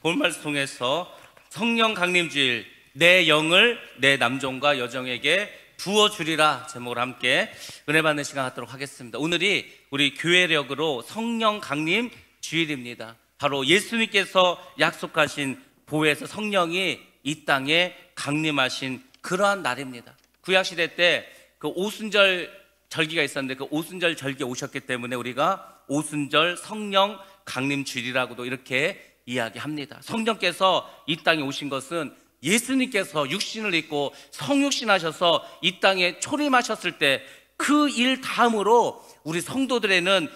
본 말씀 통해서 성령 강림주일 내 영을 내 남종과 여종에게 부어주리라 제목으로 함께 은혜 받는 시간 갖도록 하겠습니다. 오늘이 우리 교회력으로 성령 강림 주일입니다. 바로 예수님께서 약속하신 보혜사 성령이 이 땅에 강림하신 그러한 날입니다. 구약시대 때 그 오순절 절기가 있었는데 그 오순절 절기에 오셨기 때문에 우리가 오순절 성령 강림 주일이라고도 이렇게 이야기합니다. 성령께서 이 땅에 오신 것은 예수님께서 육신을 입고 성육신하셔서 이 땅에 초림하셨을 때 그 일 다음으로 우리 성도들에는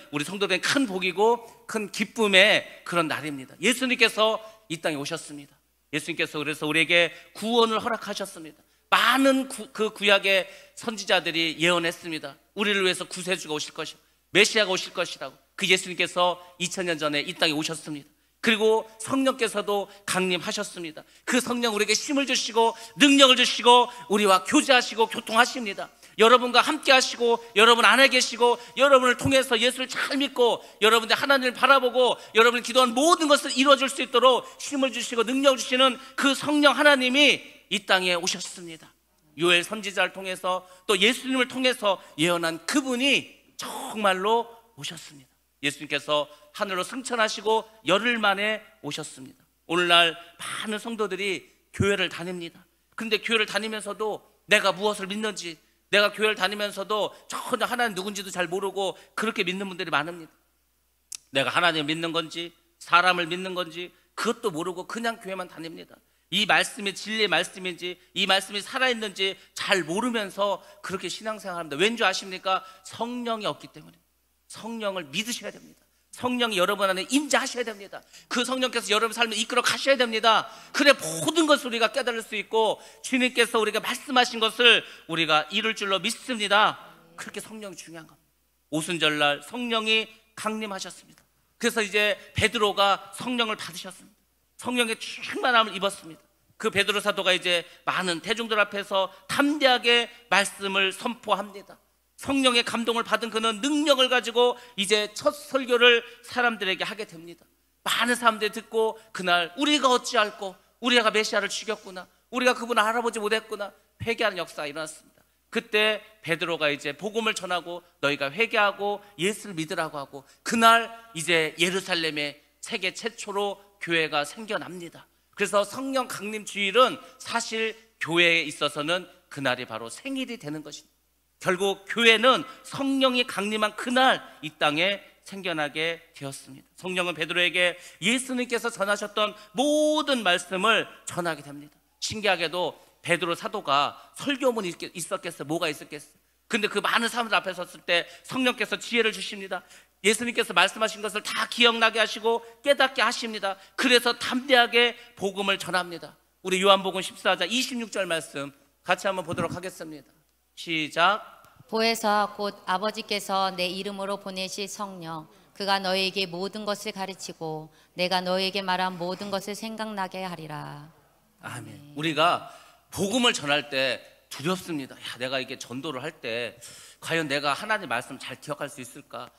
큰 복이고 큰 기쁨의 그런 날입니다. 예수님께서 이 땅에 오셨습니다. 예수님께서 그래서 우리에게 구원을 허락하셨습니다. 많은 그 구약의 선지자들이 예언했습니다. 우리를 위해서 구세주가 오실 것이고 메시아가 오실 것이라고. 그 예수님께서 2000년 전에 이 땅에 오셨습니다. 그리고 성령께서도 강림하셨습니다. 그 성령 우리에게 힘을 주시고 능력을 주시고 우리와 교제하시고 교통하십니다. 여러분과 함께 하시고 여러분 안에 계시고 여러분을 통해서 예수를 잘 믿고 여러분들 하나님을 바라보고 여러분이 기도한 모든 것을 이루어질 수 있도록 힘을 주시고 능력을 주시는 그 성령 하나님이 이 땅에 오셨습니다. 요엘 선지자를 통해서 또 예수님을 통해서 예언한 그분이 정말로 오셨습니다. 예수님께서 하늘로 승천하시고 열흘 만에 오셨습니다. 오늘날 많은 성도들이 교회를 다닙니다. 그런데 교회를 다니면서도 내가 무엇을 믿는지, 내가 교회를 다니면서도 전혀 하나님 누군지도 잘 모르고 그렇게 믿는 분들이 많습니다. 내가 하나님을 믿는 건지 사람을 믿는 건지 그것도 모르고 그냥 교회만 다닙니다. 이 말씀이 진리의 말씀인지 이 말씀이 살아있는지 잘 모르면서 그렇게 신앙생활합니다. 왠지 아십니까? 성령이 없기 때문에. 성령을 믿으셔야 됩니다. 성령이 여러분 안에 임재하셔야 됩니다. 그 성령께서 여러분 삶을 이끌어 가셔야 됩니다. 그래 모든 것을 우리가 깨달을 수 있고 주님께서 우리가 말씀하신 것을 우리가 이룰 줄로 믿습니다. 그렇게 성령이 중요한 겁니다. 오순절날 성령이 강림하셨습니다. 그래서 이제 베드로가 성령을 받으셨습니다. 성령의 충만함을 입었습니다. 그 베드로 사도가 이제 많은 대중들 앞에서 담대하게 말씀을 선포합니다. 성령의 감동을 받은 그는 능력을 가지고 이제 첫 설교를 사람들에게 하게 됩니다. 많은 사람들이 듣고 그날 우리가 어찌할꼬, 우리가 메시아를 죽였구나, 우리가 그분을 알아보지 못했구나 회개하는 역사가 일어났습니다. 그때 베드로가 이제 복음을 전하고 너희가 회개하고 예수를 믿으라고 하고 그날 이제 예루살렘에 세계 최초로 교회가 생겨납니다. 그래서 성령 강림 주일은 사실 교회에 있어서는 그날이 바로 생일이 되는 것입니다. 결국 교회는 성령이 강림한 그날 이 땅에 생겨나게 되었습니다. 성령은 베드로에게 예수님께서 전하셨던 모든 말씀을 전하게 됩니다. 신기하게도 베드로 사도가 설교문이 있었겠어요? 뭐가 있었겠어요? 근데 그 많은 사람들 앞에 섰을 때 성령께서 지혜를 주십니다. 예수님께서 말씀하신 것을 다 기억나게 하시고 깨닫게 하십니다. 그래서 담대하게 복음을 전합니다. 우리 요한복음 14장 26절 말씀 같이 한번 보도록 하겠습니다. 시작. 보혜사 곧 아버지께서 내 이름으로 보내실 성령 그가 너희에게 모든 것을 가르치고 내가 너희에게 말한 모든 것을 생각나게 하리라. 아멘. 우리가 복음을 전할 때 두렵습니다. 야, 내가 이게 전도를 할 때 과연 내가 하나님 말씀 잘 기억할 수 있을까?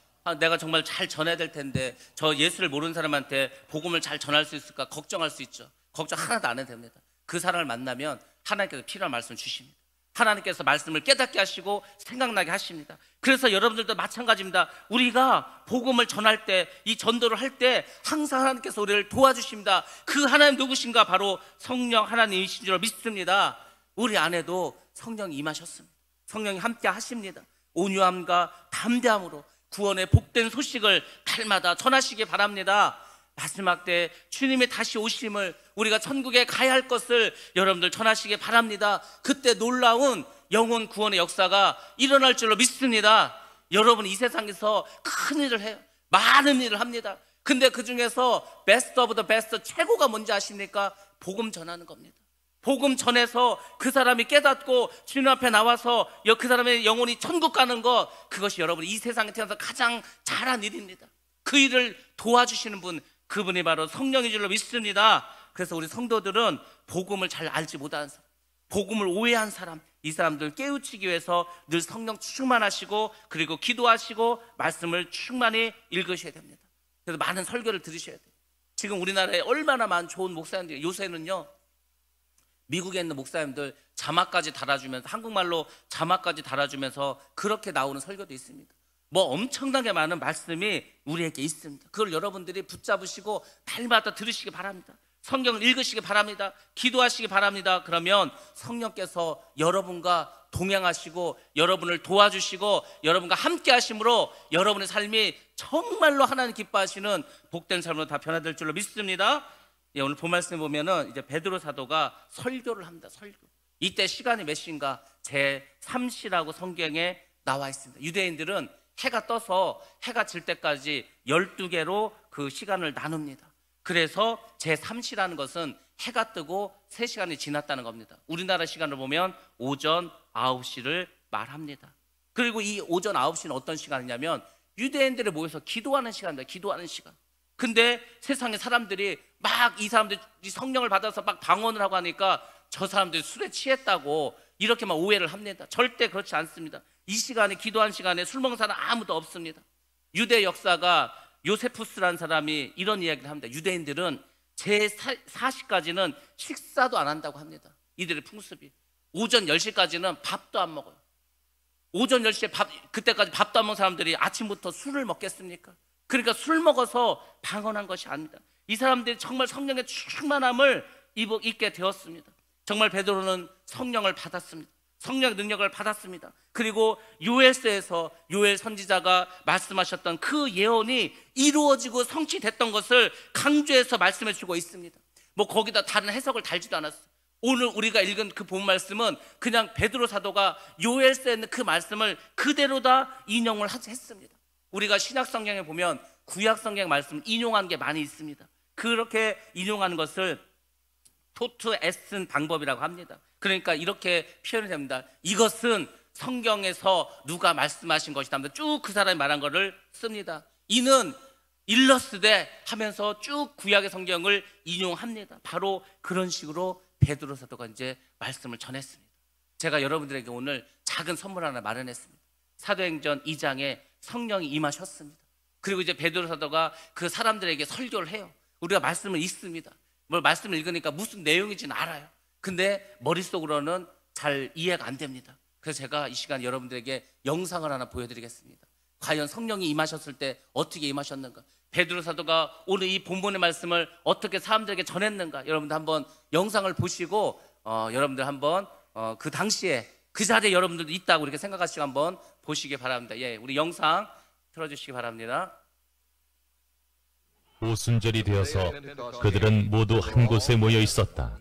내가 정말 잘 전해야 될 텐데 저 예수를 모르는 사람한테 복음을 잘 전할 수 있을까? 걱정할 수 있죠. 걱정 하나도 안 해도 됩니다. 그 사람을 만나면 하나님께서 필요한 말씀을 주십니다. 하나님께서 말씀을 깨닫게 하시고 생각나게 하십니다. 그래서 여러분들도 마찬가지입니다. 우리가 복음을 전할 때 이 전도를 할 때 항상 하나님께서 우리를 도와주십니다. 그 하나님 누구신가? 바로 성령 하나님이신 줄 믿습니다. 우리 안에도 성령이 임하셨습니다. 성령이 함께 하십니다. 온유함과 담대함으로 구원의 복된 소식을 날마다 전하시기 바랍니다. 마지막 때 주님이 다시 오심을 우리가 천국에 가야 할 것을 여러분들 전하시기 바랍니다. 그때 놀라운 영혼 구원의 역사가 일어날 줄로 믿습니다. 여러분 이 세상에서 큰 일을 해요. 많은 일을 합니다. 근데 그 중에서 베스트 오브 더 베스트 최고가 뭔지 아십니까? 복음 전하는 겁니다. 복음 전해서 그 사람이 깨닫고 주님 앞에 나와서 그 사람의 영혼이 천국 가는 것, 그것이 여러분 이 세상에 태어나서 가장 잘한 일입니다. 그 일을 도와주시는 분, 그분이 바로 성령인 줄로 믿습니다. 그래서 우리 성도들은 복음을 잘 알지 못하는 사람, 복음을 오해한 사람, 이 사람들 깨우치기 위해서 늘 성령 충만하시고 그리고 기도하시고 말씀을 충만히 읽으셔야 됩니다. 그래서 많은 설교를 들으셔야 돼요. 지금 우리나라에 얼마나 많은 좋은 목사님들이, 요새는요 미국에 있는 목사님들 자막까지 달아주면서, 한국말로 자막까지 달아주면서 그렇게 나오는 설교도 있습니다. 뭐 엄청나게 많은 말씀이 우리에게 있습니다. 그걸 여러분들이 붙잡으시고 날마다 들으시기 바랍니다. 성경을 읽으시기 바랍니다. 기도하시기 바랍니다. 그러면 성령께서 여러분과 동행하시고 여러분을 도와주시고 여러분과 함께 하심으로 여러분의 삶이 정말로 하나님 기뻐하시는 복된 삶으로 다 변화될 줄로 믿습니다. 예, 오늘 본 말씀 보면은 이제 베드로 사도가 설교를 합니다. 설교. 이때 시간이 몇 시인가? 제3시라고 성경에 나와 있습니다. 유대인들은 해가 떠서 해가 질 때까지 12개로 그 시간을 나눕니다. 그래서 제3시라는 것은 해가 뜨고 3시간이 지났다는 겁니다. 우리나라 시간을 보면 오전 9시를 말합니다. 그리고 이 오전 9시는 어떤 시간이냐면 유대인들이 모여서 기도하는 시간입니다. 기도하는 시간. 근데 세상에 사람들이 막 이 사람들이 성령을 받아서 막 방언을 하고 하니까 저 사람들이 술에 취했다고 이렇게 막 오해를 합니다. 절대 그렇지 않습니다. 이 시간에, 기도한 시간에 술 먹는 사람 아무도 없습니다. 유대 역사가 요세푸스라는 사람이 이런 이야기를 합니다. 유대인들은 제4시까지는 식사도 안 한다고 합니다. 이들의 풍습이. 오전 10시까지는 밥도 안 먹어요. 오전 10시에 그때까지 밥도 안 먹는 사람들이 아침부터 술을 먹겠습니까? 그러니까 술 먹어서 방언한 것이 아니다. 이 사람들이 정말 성령의 충만함을 입게 되었습니다. 정말 베드로는 성령을 받았습니다. 성령의 능력을 받았습니다. 그리고 요엘서에서 요엘 선지자가 말씀하셨던 그 예언이 이루어지고 성취됐던 것을 강조해서 말씀해 주고 있습니다. 뭐 거기다 다른 해석을 달지도 않았어요. 오늘 우리가 읽은 그 본 말씀은 그냥 베드로 사도가 요엘서에 있는 그 말씀을 그대로 다 인용을 했습니다. 우리가 신약 성경에 보면 구약 성경 말씀 인용한 게 많이 있습니다. 그렇게 인용하는 것을 토트 에슨 방법이라고 합니다. 그러니까 이렇게 표현이 됩니다. 이것은 성경에서 누가 말씀하신 것이다 하면서 쭉 그 사람이 말한 거를 씁니다. 이는 일러스되 하면서 쭉 구약의 성경을 인용합니다. 바로 그런 식으로 베드로 사도가 이제 말씀을 전했습니다. 제가 여러분들에게 오늘 작은 선물 하나 마련했습니다. 사도행전 2장에 성령이 임하셨습니다. 그리고 이제 베드로 사도가 그 사람들에게 설교를 해요. 우리가 말씀을 읽습니다. 뭘 말씀을 읽으니까 무슨 내용인지는 알아요. 근데 머릿속으로는 잘 이해가 안 됩니다. 그래서 제가 이 시간 여러분들에게 영상을 하나 보여드리겠습니다. 과연 성령이 임하셨을 때 어떻게 임하셨는가, 베드로 사도가 오늘 이 본문의 말씀을 어떻게 사람들에게 전했는가, 여러분들 한번 영상을 보시고 여러분들 한번 그 당시에 그 자리에 여러분들도 있다고 이렇게 생각하시고 한번 보시기 바랍니다. 예, 우리 영상 틀어주시기 바랍니다. 오순절이 되어서 그들은 모두 한 곳에 모여 있었다.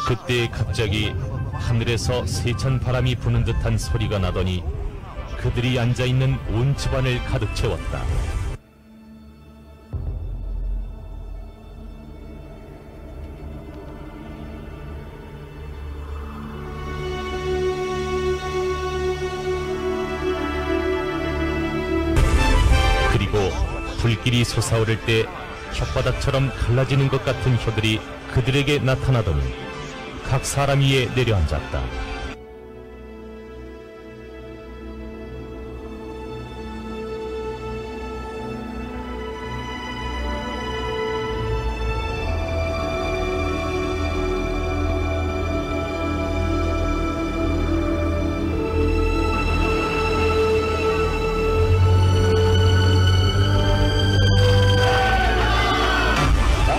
그때 갑자기 하늘에서 세찬 바람이 부는 듯한 소리가 나더니 그들이 앉아있는 온 집안을 가득 채웠다. 그리고 불길이 솟아오를 때 혓바닥처럼 갈라지는 것 같은 혀들이 그들에게 나타나더니 각 사람 위에 내려앉았다.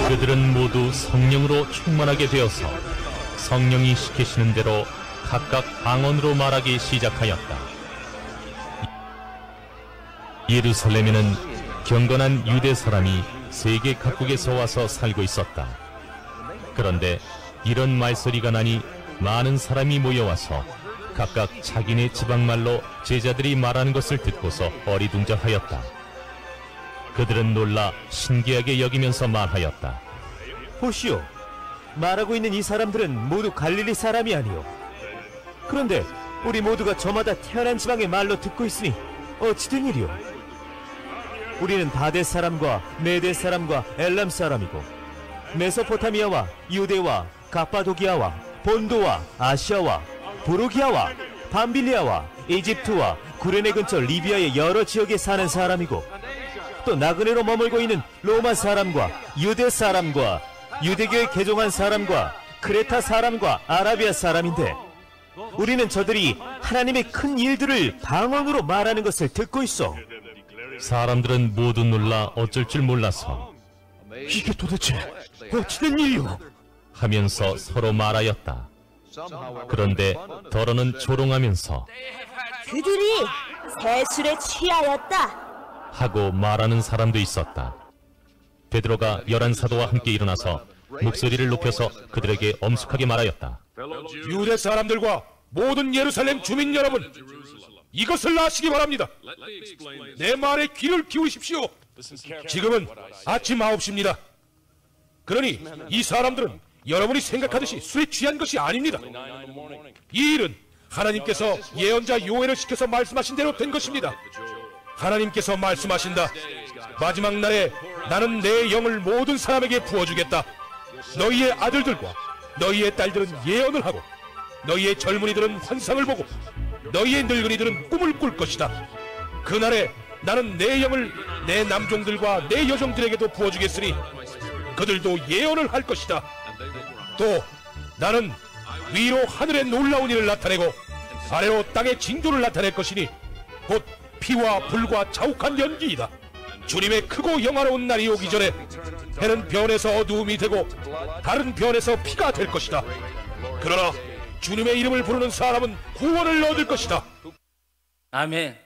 그들은 모두 성령으로 충만하게 되어서 성령이 시키시는 대로 각각 방언으로 말하기 시작하였다. 예루살렘에는 경건한 유대 사람이 세계 각국에서 와서 살고 있었다. 그런데 이런 말소리가 나니 많은 사람이 모여와서 각각 자기네 지방말로 제자들이 말하는 것을 듣고서 어리둥절하였다. 그들은 놀라 신기하게 여기면서 말하였다. 보시오, 말하고 있는 이 사람들은 모두 갈릴리 사람이 아니오. 그런데 우리 모두가 저마다 태어난 지방의 말로 듣고 있으니 어찌 된 일이오? 우리는 다데 사람과 메데 사람과 엘람 사람이고 메소포타미아와 유대와 갑바도기아와 본도와 아시아와 부르기아와 밤빌리아와 이집트와 구레네 근처 리비아의 여러 지역에 사는 사람이고, 또 나그네로 머물고 있는 로마 사람과 유대 사람과 유대교에 개종한 사람과 크레타 사람과 아라비아 사람인데, 우리는 저들이 하나님의 큰 일들을 방언으로 말하는 것을 듣고 있어. 사람들은 모두 놀라 어쩔 줄 몰라서 이게 도대체 어찌된 일이오? 하면서 서로 말하였다. 그런데 더러는 조롱하면서 그들이 세술에 취하였다. 하고 말하는 사람도 있었다. 베드로가 11사도와 함께 일어나서 목소리를 높여서 그들에게 엄숙하게 말하였다. 유대 사람들과 모든 예루살렘 주민 여러분, 이것을 아시기 바랍니다. 내 말에 귀를 기울이십시오. 지금은 아침 9시입니다. 그러니 이 사람들은 여러분이 생각하듯이 술에 취한 것이 아닙니다. 이 일은 하나님께서 예언자 요엘을 시켜서 말씀하신 대로 된 것입니다. 하나님께서 말씀하신다. 마지막 날에 나는 내 영을 모든 사람에게 부어주겠다. 너희의 아들들과 너희의 딸들은 예언을 하고, 너희의 젊은이들은 환상을 보고, 너희의 늙은이들은 꿈을 꿀 것이다. 그날에 나는 내 영을 내 남종들과 내 여종들에게도 부어주겠으니 그들도 예언을 할 것이다. 또 나는 위로 하늘에 놀라운 일을 나타내고 아래로 땅의 징조를 나타낼 것이니 곧 피와 불과 자욱한 연기이다. 주님의 크고 영화로운 날이 오기 전에 해는 변해서 어두움이 되고 달은 변해서 피가 될 것이다. 그러나 주님의 이름을 부르는 사람은 구원을 얻을 것이다. 아멘.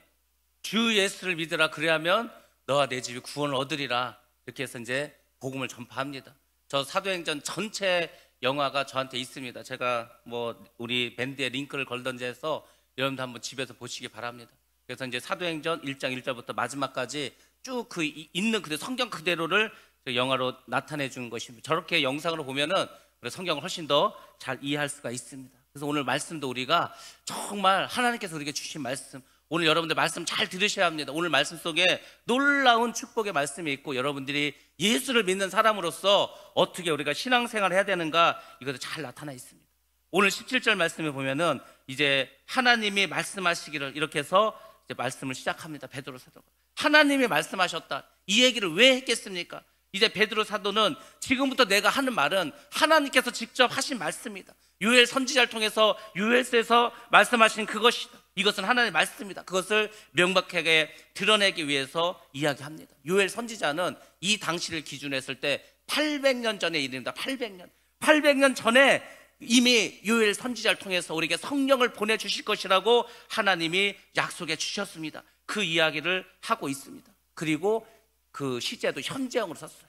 주 예수를 믿으라, 그래야면 너와 내 집이 구원을 얻으리라. 이렇게 해서 이제 복음을 전파합니다. 저 사도행전 전체 영화가 저한테 있습니다. 제가 뭐 우리 밴드에 링크를 걸던지 해서 여러분도 한번 집에서 보시기 바랍니다. 그래서 이제 사도행전 1장 1절부터 마지막까지 쭉 그 있는 그대로 성경 그대로를 영화로 나타내 준 것입니다. 저렇게 영상으로 보면은 성경을 훨씬 더 잘 이해할 수가 있습니다. 그래서 오늘 말씀도 우리가 정말 하나님께서 우리에게 주신 말씀, 오늘 여러분들 말씀 잘 들으셔야 합니다. 오늘 말씀 속에 놀라운 축복의 말씀이 있고, 여러분들이 예수를 믿는 사람으로서 어떻게 우리가 신앙생활을 해야 되는가, 이것도 잘 나타나 있습니다. 오늘 17절 말씀에 보면은 이제 하나님이 말씀하시기를, 이렇게 해서 이제 말씀을 시작합니다. 베드로 사도가 하나님이 말씀하셨다, 이 얘기를 왜 했겠습니까? 이제 베드로 사도는 지금부터 내가 하는 말은 하나님께서 직접 하신 말씀이다. 요엘 선지자를 통해서 요엘서에서 말씀하신 그것이다. 이것은 하나님의 말씀이다. 그것을 명백하게 드러내기 위해서 이야기합니다. 요엘 선지자는 이 당시를 기준으로 했을 때 800년 전의 일입니다. 800년 전에 이미 요엘 선지자를 통해서 우리에게 성령을 보내주실 것이라고 하나님이 약속해 주셨습니다. 그 이야기를 하고 있습니다. 그리고 그 시제도 현재형으로 썼어요.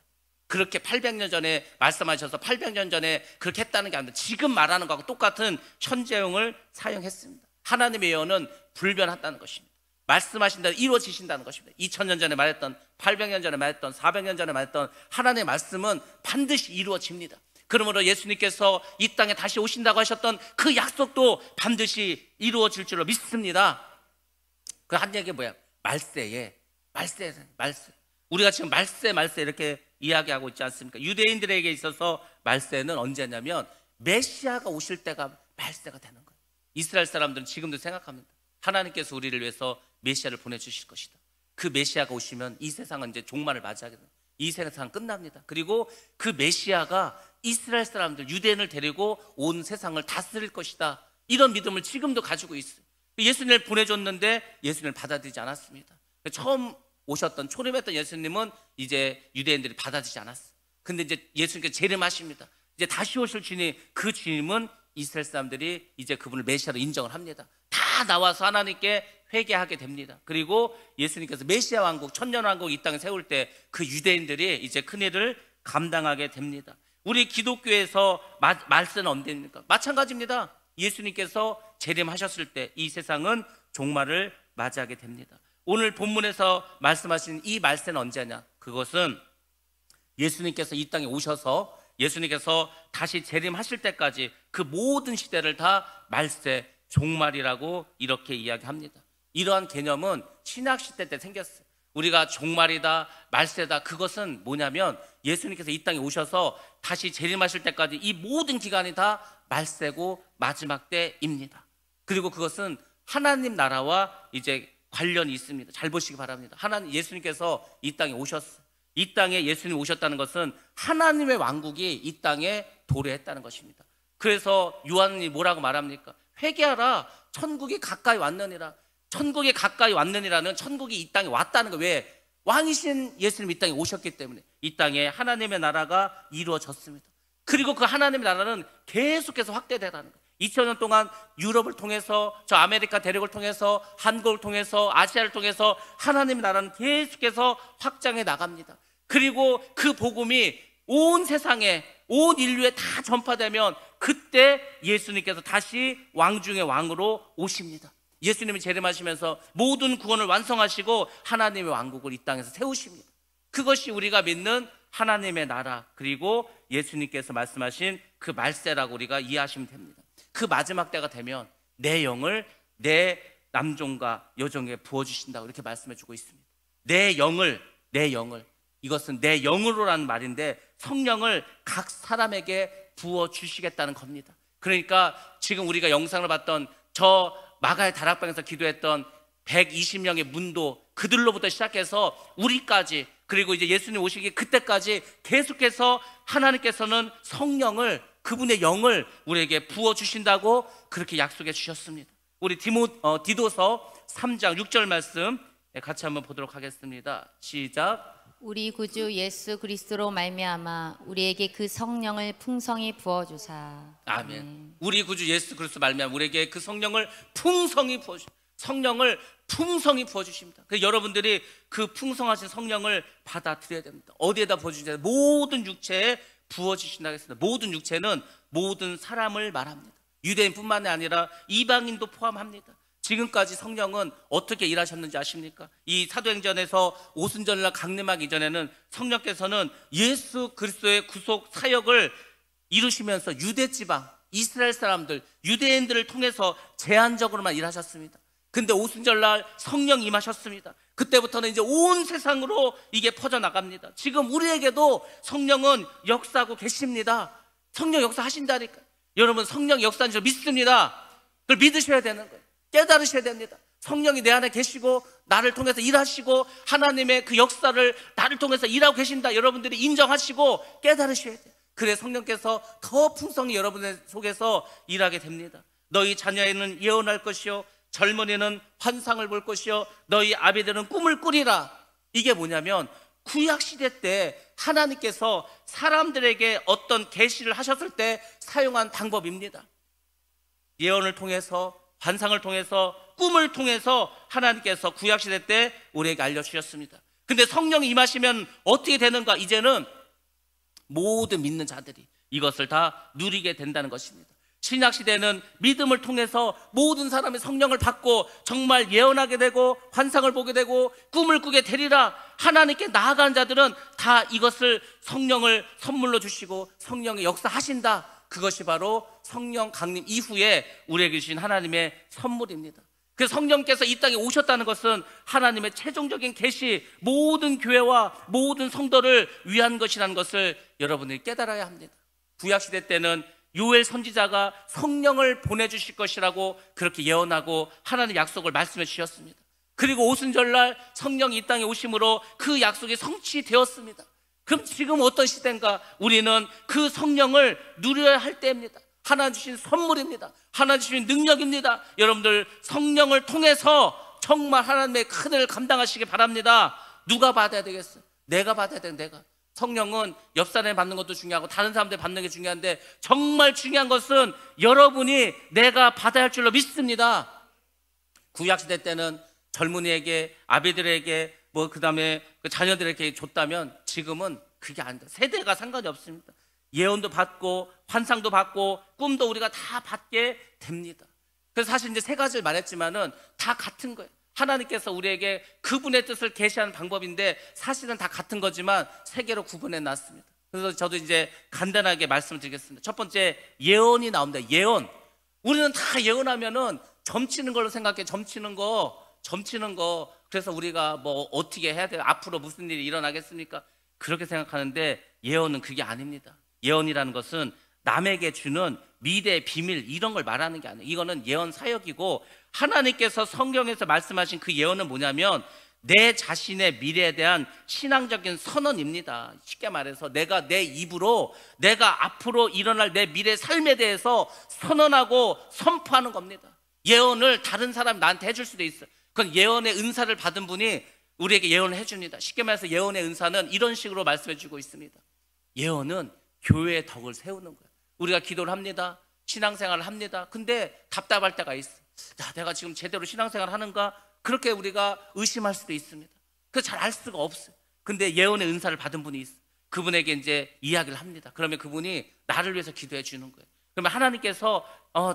그렇게 800년 전에 말씀하셔서 800년 전에 그렇게 했다는 게 아니라 지금 말하는 것하고 똑같은 현재형을 사용했습니다. 하나님의 예언은 불변하다는 것입니다. 말씀하신 대로 이루어지신다는 것입니다. 2000년 전에 말했던, 800년 전에 말했던, 400년 전에 말했던 하나님의 말씀은 반드시 이루어집니다. 그러므로 예수님께서 이 땅에 다시 오신다고 하셨던 그 약속도 반드시 이루어질 줄로 믿습니다. 그 한 얘기가 뭐야? 말세. 우리가 지금 말세 이렇게 이야기하고 있지 않습니까? 유대인들에게 있어서 말세는 언제냐면 메시아가 오실 때가 말세가 되는 거예요. 이스라엘 사람들은 지금도 생각합니다. 하나님께서 우리를 위해서 메시아를 보내주실 것이다. 그 메시아가 오시면 이 세상은 이제 종말을 맞이하게 됩니다. 이 세상은 끝납니다. 그리고 그 메시아가 이스라엘 사람들, 유대인을 데리고 온 세상을 다스릴 것이다. 이런 믿음을 지금도 가지고 있어요. 예수님을 보내줬는데 예수님을 받아들이지 않았습니다. 처음 오셨던, 초림했던 예수님은 이제 유대인들이 받아들이지 않았어요. 근데 이제 예수님께서 재림하십니다. 이제 다시 오실 주님, 그 주님은 이스라엘 사람들이 이제 그분을 메시아로 인정을 합니다. 다 나와서 하나님께 회개하게 됩니다. 그리고 예수님께서 메시아 왕국, 천년 왕국 이 땅에 세울 때 그 유대인들이 이제 큰일을 감당하게 됩니다. 우리 기독교에서 말세는 언제입니까? 마찬가지입니다. 예수님께서 재림하셨을 때 이 세상은 종말을 맞이하게 됩니다. 오늘 본문에서 말씀하신 이 말세는 언제냐? 그것은 예수님께서 이 땅에 오셔서 예수님께서 다시 재림하실 때까지 그 모든 시대를 다 말세, 종말이라고 이렇게 이야기합니다. 이러한 개념은 신약시대 때 생겼어요. 우리가 종말이다, 말세다, 그것은 뭐냐면 예수님께서 이 땅에 오셔서 다시 재림하실 때까지 이 모든 기간이 다 말세고 마지막 때입니다. 그리고 그것은 하나님 나라와 이제 관련이 있습니다. 잘 보시기 바랍니다. 하나님 예수님께서 이 땅에 오셨어요. 이 땅에 예수님 오셨다는 것은 하나님의 왕국이 이 땅에 도래했다는 것입니다. 그래서 요한이 뭐라고 말합니까? 회개하라, 천국이 가까이 왔느니라. 천국이 가까이 왔느니라는 천국이 이 땅에 왔다는 거. 왜? 왕이신 예수님 이 땅에 오셨기 때문에 이 땅에 하나님의 나라가 이루어졌습니다. 그리고 그 하나님의 나라는 계속해서 확대되라는 거예요. 2000년 동안 유럽을 통해서, 저 아메리카 대륙을 통해서, 한국을 통해서, 아시아를 통해서 하나님의 나라는 계속해서 확장해 나갑니다. 그리고 그 복음이 온 세상에, 온 인류에 다 전파되면 그때 예수님께서 다시 왕 중의 왕으로 오십니다. 예수님이 재림하시면서 모든 구원을 완성하시고 하나님의 왕국을 이 땅에서 세우십니다. 그것이 우리가 믿는 하나님의 나라, 그리고 예수님께서 말씀하신 그 말세라고 우리가 이해하시면 됩니다. 그 마지막 때가 되면 내 영을 내 남종과 여종에 부어주신다고 이렇게 말씀해 주고 있습니다. 내 영을 이것은 내 영으로라는 말인데 성령을 각 사람에게 부어주시겠다는 겁니다. 그러니까 지금 우리가 영상을 봤던 저 마가의 다락방에서 기도했던 120명의 문도, 그들로부터 시작해서 우리까지, 그리고 이제 예수님 오시기 그때까지 계속해서 하나님께서는 성령을, 그분의 영을 우리에게 부어주신다고 그렇게 약속해 주셨습니다. 우리 디도서 3장 6절 말씀 같이 한번 보도록 하겠습니다. 시작. 우리 구주 예수 그리스도로 말미암아 우리에게 그 성령을 풍성히 부어주사. 아멘. 우리 구주 예수 그리스도 말미암아 우리에게 그 성령을 풍성히 부어주십니다. 성령을 풍성히 부어주십니다. 그래서 여러분들이 그 풍성하신 성령을 받아들여야 됩니다. 어디에다 부어주시냐? 모든 육체에 부어주신다고 했습니다. 모든 육체는 모든 사람을 말합니다. 유대인뿐만이 아니라 이방인도 포함합니다. 지금까지 성령은 어떻게 일하셨는지 아십니까? 이 사도행전에서 오순절날 강림하기 전에는 성령께서는 예수 그리스도의 구속 사역을 이루시면서 유대지방, 이스라엘 사람들, 유대인들을 통해서 제한적으로만 일하셨습니다. 근데 오순절날 성령 임하셨습니다. 그때부터는 이제 온 세상으로 이게 퍼져나갑니다. 지금 우리에게도 성령은 역사하고 계십니다. 성령 역사하신다니까. 여러분, 성령 역사인 줄 믿습니다. 그걸 믿으셔야 되는 거예요. 깨달으셔야 됩니다. 성령이 내 안에 계시고 나를 통해서 일하시고 하나님의 그 역사를 나를 통해서 일하고 계신다, 여러분들이 인정하시고 깨달으셔야 돼요. 그래 성령께서 더 풍성히 여러분의 속에서 일하게 됩니다. 너희 자녀에는 예언할 것이요, 젊은이는 환상을 볼 것이요, 너희 아비들은 꿈을 꾸리라. 이게 뭐냐면 구약시대 때 하나님께서 사람들에게 어떤 계시를 하셨을 때 사용한 방법입니다. 예언을 통해서, 환상을 통해서, 꿈을 통해서 하나님께서 구약시대 때 우리에게 알려주셨습니다. 근데 성령이 임하시면 어떻게 되는가? 이제는 모든 믿는 자들이 이것을 다 누리게 된다는 것입니다. 신약시대는 믿음을 통해서 모든 사람이 성령을 받고 정말 예언하게 되고 환상을 보게 되고 꿈을 꾸게 되리라. 하나님께 나아가는 자들은 다 이것을 성령을 선물로 주시고 성령의 역사하신다. 그것이 바로 성령 강림 이후에 우리에게 주신 하나님의 선물입니다. 그래서 성령께서 이 땅에 오셨다는 것은 하나님의 최종적인 계시, 모든 교회와 모든 성도를 위한 것이라는 것을 여러분들이 깨달아야 합니다. 구약시대 때는 요엘 선지자가 성령을 보내주실 것이라고 그렇게 예언하고 하나님의 약속을 말씀해 주셨습니다. 그리고 오순절날 성령이 이 땅에 오심으로 그 약속이 성취되었습니다. 그럼 지금 어떤 시대인가? 우리는 그 성령을 누려야 할 때입니다. 하나님 주신 선물입니다. 하나님 주신 능력입니다. 여러분들 성령을 통해서 정말 하나님의 큰 일을 감당하시기 바랍니다. 누가 받아야 되겠어요? 내가 받아야 돼. 내가. 성령은 옆 사람이 받는 것도 중요하고 다른 사람들이 받는 게 중요한데 정말 중요한 것은 여러분이 내가 받아야 할 줄로 믿습니다. 구약시대 때는 젊은이에게, 아비들에게, 그 다음에 그 자녀들에게 줬다면 지금은 그게 아니다. 세대가 상관이 없습니다. 예언도 받고 환상도 받고 꿈도 우리가 다 받게 됩니다. 그래서 사실 이제 세 가지를 말했지만은 다 같은 거예요. 하나님께서 우리에게 그분의 뜻을 계시하는 방법인데 사실은 다 같은 거지만 세 개로 구분해 놨습니다. 그래서 저도 이제 간단하게 말씀을 드리겠습니다. 첫 번째, 예언이 나옵니다. 예언. 우리는 다 예언하면은 점치는 걸로 생각해. 점치는 거. 그래서 우리가 뭐 어떻게 해야 돼요? 앞으로 무슨 일이 일어나겠습니까? 그렇게 생각하는데 예언은 그게 아닙니다. 예언이라는 것은 남에게 주는 미래의 비밀 이런 걸 말하는 게 아니에요. 이거는 예언 사역이고 하나님께서 성경에서 말씀하신 그 예언은 뭐냐면 내 자신의 미래에 대한 신앙적인 선언입니다. 쉽게 말해서 내가 내 입으로 내가 앞으로 일어날 내 미래 삶에 대해서 선언하고 선포하는 겁니다. 예언을 다른 사람이 나한테 해줄 수도 있어요. 그건 예언의 은사를 받은 분이 우리에게 예언을 해줍니다. 쉽게 말해서 예언의 은사는 이런 식으로 말씀해 주고 있습니다. 예언은 교회의 덕을 세우는 거예요. 우리가 기도를 합니다. 신앙생활을 합니다. 근데 답답할 때가 있어. 야, 내가 지금 제대로 신앙생활을 하는가? 그렇게 우리가 의심할 수도 있습니다. 그래서 잘 알 수가 없어요. 근데 예언의 은사를 받은 분이 있어. 그분에게 이제 이야기를 합니다. 그러면 그분이 나를 위해서 기도해 주는 거예요. 그러면 하나님께서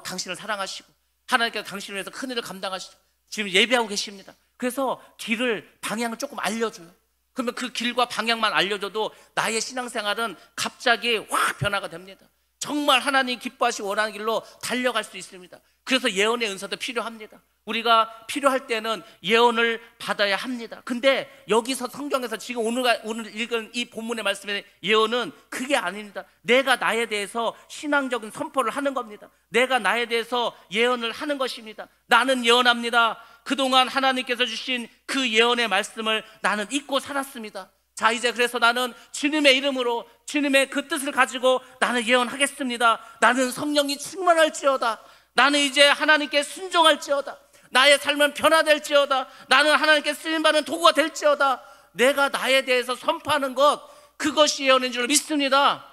당신을 사랑하시고 하나님께서 당신을 위해서 큰 일을 감당하시고 지금 예배하고 계십니다. 그래서 길을 방향을 조금 알려줘요. 그러면 그 길과 방향만 알려줘도 나의 신앙생활은 갑자기 확 변화가 됩니다. 정말 하나님 기뻐하시고 원하는 길로 달려갈 수 있습니다. 그래서 예언의 은사도 필요합니다. 우리가 필요할 때는 예언을 받아야 합니다. 근데 여기서 성경에서 지금 오늘 읽은 이 본문의 말씀의 예언은 그게 아닙니다. 내가 나에 대해서 신앙적인 선포를 하는 겁니다. 내가 나에 대해서 예언을 하는 것입니다. 나는 예언합니다. 그동안 하나님께서 주신 그 예언의 말씀을 나는 잊고 살았습니다. 자, 이제 그래서 나는 주님의 이름으로 주님의 그 뜻을 가지고 나는 예언하겠습니다. 나는 성령이 충만할지어다. 나는 이제 하나님께 순종할지어다. 나의 삶은 변화될지어다. 나는 하나님께 쓰임받는 도구가 될지어다. 내가 나에 대해서 선포하는 것, 그것이 예언인 줄 믿습니다.